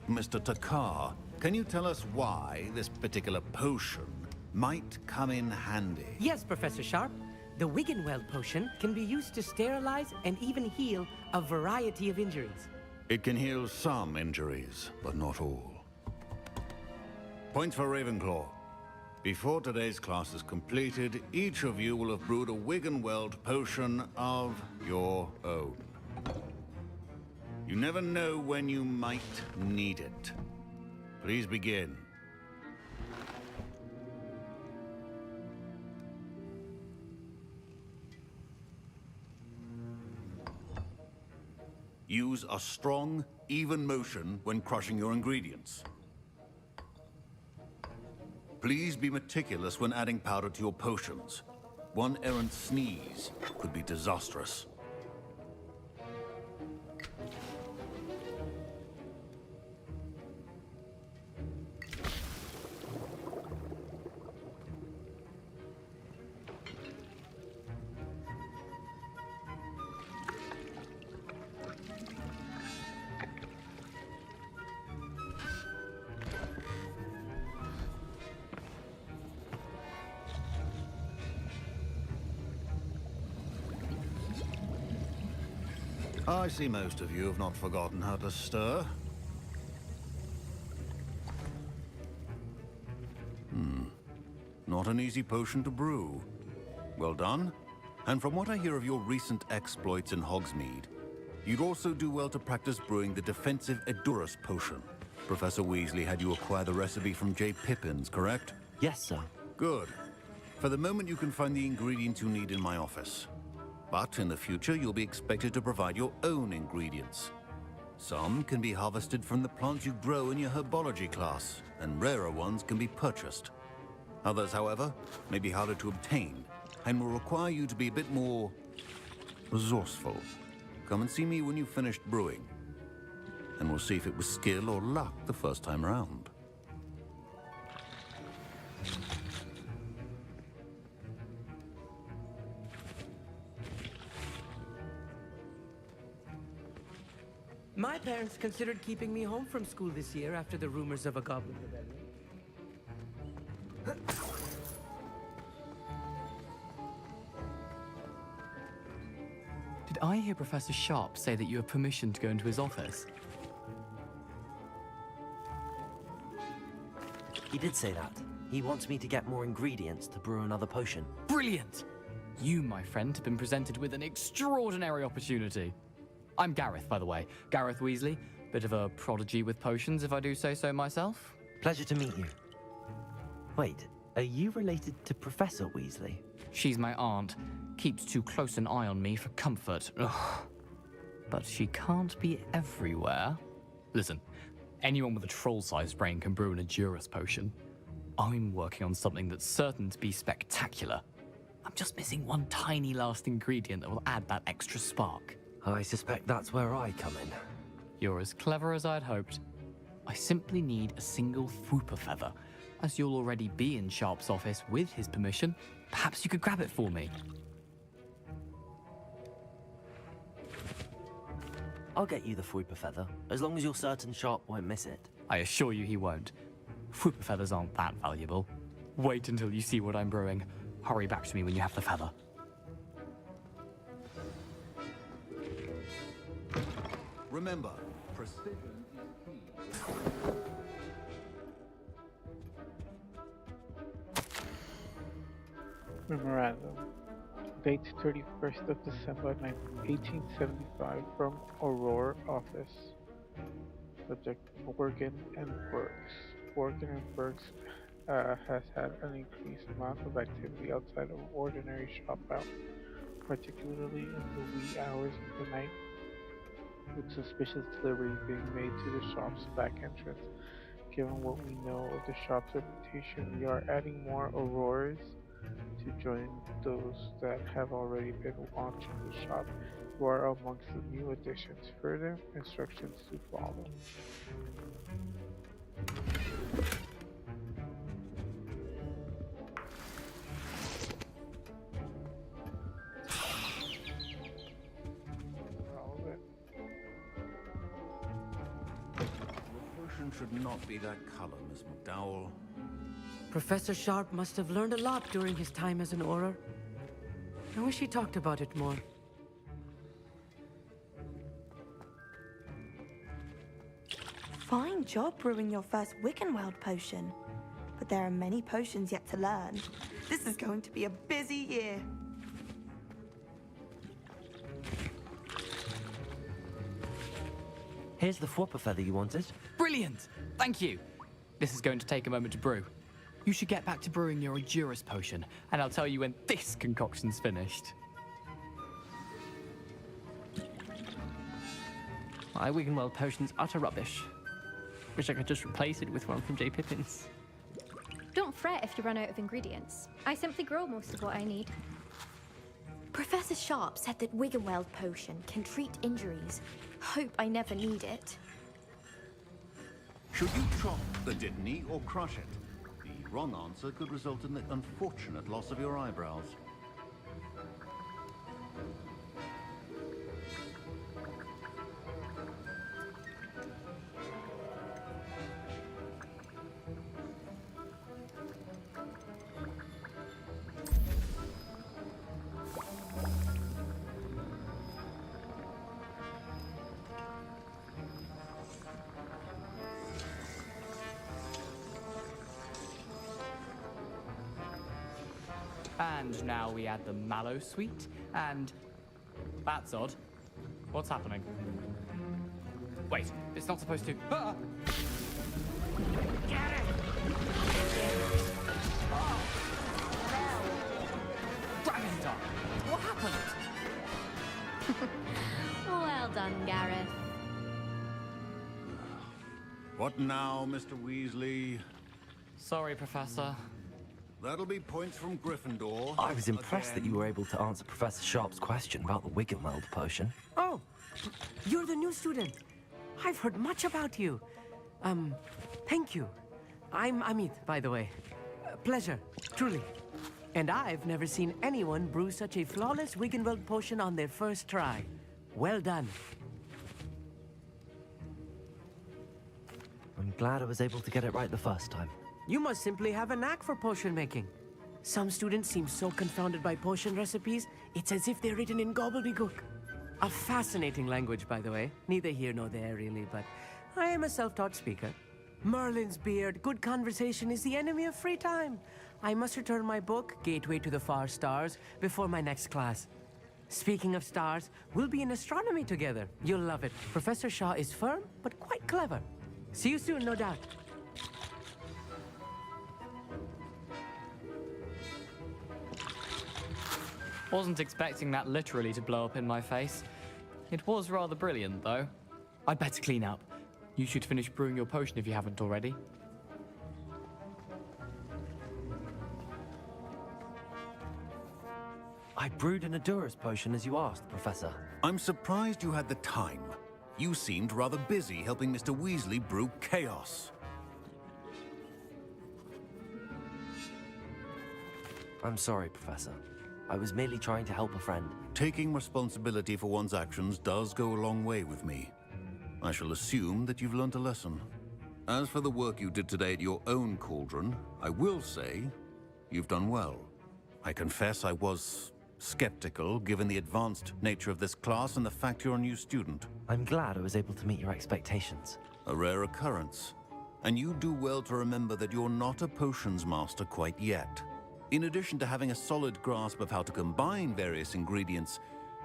Mr. Takar, can you tell us why this particular potion might come in handy? Yes, Professor Sharp. The Wiggenweld potion can be used to sterilize and even heal a variety of injuries. It can heal some injuries, but not all. Points for Ravenclaw. Before today's class is completed, each of you will have brewed a Wiggenweld potion of your own. You never know when you might need it. Please begin. Use a strong, even motion when crushing your ingredients. Please be meticulous when adding powder to your potions. One errant sneeze could be disastrous. I see most of you have not forgotten how to stir. Not an easy potion to brew. Well done. And from what I hear of your recent exploits in Hogsmeade, you'd also do well to practice brewing the defensive Edurus potion. Professor Weasley had you acquire the recipe from J. Pippin's, correct? Yes, sir. Good. For the moment, you can find the ingredients you need in my office. But in the future, you'll be expected to provide your own ingredients. Some can be harvested from the plants you grow in your herbology class, and rarer ones can be purchased. Others, however, may be harder to obtain, and will require you to be a bit more resourceful. Come and see me when you've finished brewing, and we'll see if it was skill or luck the first time around. My parents considered keeping me home from school this year after the rumors of a goblin rebellion. Did I hear Professor Sharp say that you have permission to go into his office? He did say that. He wants me to get more ingredients to brew another potion. Brilliant! You, my friend, have been presented with an extraordinary opportunity. I'm Gareth, by the way. Gareth Weasley. Bit of a prodigy with potions, if I do say so myself. Pleasure to meet you. Wait, are you related to Professor Weasley? She's my aunt. Keeps too close an eye on me for comfort. Ugh. But she can't be everywhere. Listen, anyone with a troll-sized brain can brew an Edurus potion. I'm working on something that's certain to be spectacular. I'm just missing one tiny last ingredient that will add that extra spark. I suspect that's where I come in. You're as clever as I'd hoped. I simply need a single Fwooper feather. As you'll already be in Sharp's office with his permission, perhaps you could grab it for me. I'll get you the Fwooper feather, as long as you're certain Sharp won't miss it. I assure you he won't. Fwooper feathers aren't that valuable. Wait until you see what I'm brewing. Hurry back to me when you have the feather. Remember, precision is key. Memorandum. Date 31st of December 1875 from Aurora Office. Subject Morgan and Burks. Morgan and Burks has had an increased amount of activity outside of ordinary shop hours, particularly in the wee hours of the night, with suspicious deliveries being made to the shop's back entrance. Given what we know of the shop's reputation, we are adding more Auroras to join those that have already been watching the shop, who are amongst the new additions. Further instructions to follow. Should not be that color, Miss McDowell. Professor Sharp must have learned a lot during his time as an Auror. I wish he talked about it more. Fine job brewing your first Wiggenweld potion. But there are many potions yet to learn. This is going to be a busy year. Here's the Fwooper feather you wanted. Brilliant! Thank you. This is going to take a moment to brew. You should get back to brewing your Edurus potion, and I'll tell you when this concoction's finished. My Wiggenweld potion's utter rubbish. Wish I could just replace it with one from J. Pippin's. Don't fret if you run out of ingredients. I simply grow most of what I need. Professor Sharp said that Wiggenweld potion can treat injuries. Hope I never need it. Should you chop the Dittany or crush it? The wrong answer could result in the unfortunate loss of your eyebrows. And now we add the mallow sweet, and... That's odd. What's happening? Wait, it's not supposed to... Ah! Get it! Oh! Dragon Dart! What happened? Well done, Gareth. What now, Mr. Weasley? Sorry, Professor. That'll be points from Gryffindor. I was impressed that you were able to answer Professor Sharp's question about the Wiggenweld potion. Oh, you're the new student. I've heard much about you. Thank you. I'm Amit, by the way. Pleasure, truly. And I've never seen anyone brew such a flawless Wiggenweld potion on their first try. Well done. I'm glad I was able to get it right the first time. You must simply have a knack for potion making. Some students seem so confounded by potion recipes, it's as if they're written in gobbledygook. A fascinating language, by the way. Neither here nor there, really, but I am a self-taught speaker. Merlin's beard, good conversation is the enemy of free time. I must return my book, Gateway to the Far Stars, before my next class. Speaking of stars, we'll be in astronomy together. You'll love it. Professor Shaw is firm, but quite clever. See you soon, no doubt. Wasn't expecting that literally to blow up in my face. It was rather brilliant, though. I'd better clean up. You should finish brewing your potion if you haven't already. I brewed an Adura's potion as you asked, Professor. I'm surprised you had the time. You seemed rather busy helping Mr. Weasley brew chaos. I'm sorry, Professor. I was merely trying to help a friend. Taking responsibility for one's actions does go a long way with me. I shall assume that you've learnt a lesson. As for the work you did today at your own cauldron, I will say you've done well. I confess I was skeptical, given the advanced nature of this class and the fact you're a new student. I'm glad I was able to meet your expectations. A rare occurrence. And you do well to remember that you're not a potions master quite yet. In addition to having a solid grasp of how to combine various ingredients,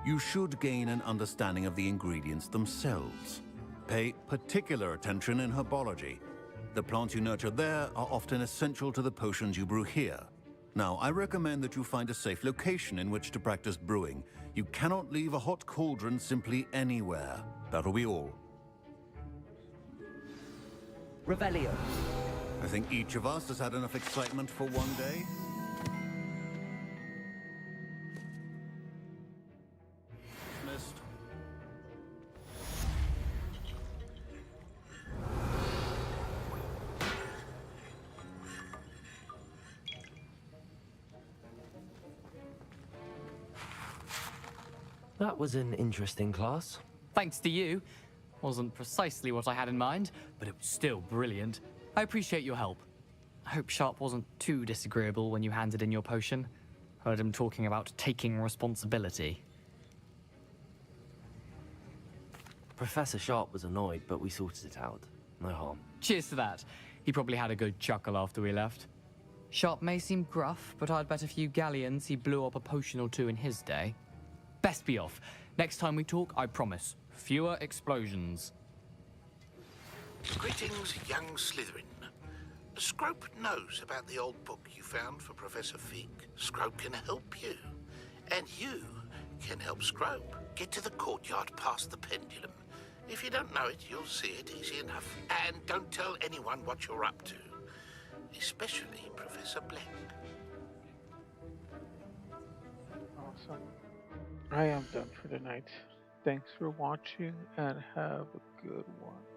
you should gain an understanding of the ingredients themselves. Pay particular attention in herbology. The plants you nurture there are often essential to the potions you brew here. Now, I recommend that you find a safe location in which to practice brewing. You cannot leave a hot cauldron simply anywhere. That'll be all. Revelio. I think each of us has had enough excitement for one day. Dismissed. That was an interesting class. Thanks to you. Wasn't precisely what I had in mind, but it was still brilliant. I appreciate your help. I hope Sharp wasn't too disagreeable when you handed in your potion. Heard him talking about taking responsibility. Professor Sharp was annoyed, but we sorted it out. No harm. Cheers to that. He probably had a good chuckle after we left. Sharp may seem gruff, but I'd bet a few galleons he blew up a potion or two in his day. Best be off. Next time we talk, I promise, fewer explosions. Greetings, young Slytherin. Scrope knows about the old book you found for Professor Fig. Scrope can help you. And you can help Scrope. Get to the courtyard past the pendulum If you don't know it, you'll see it easy enough. And don't tell anyone what you're up to. Especially Professor Black. Awesome. I am done for the night. Thanks for watching and have a good one.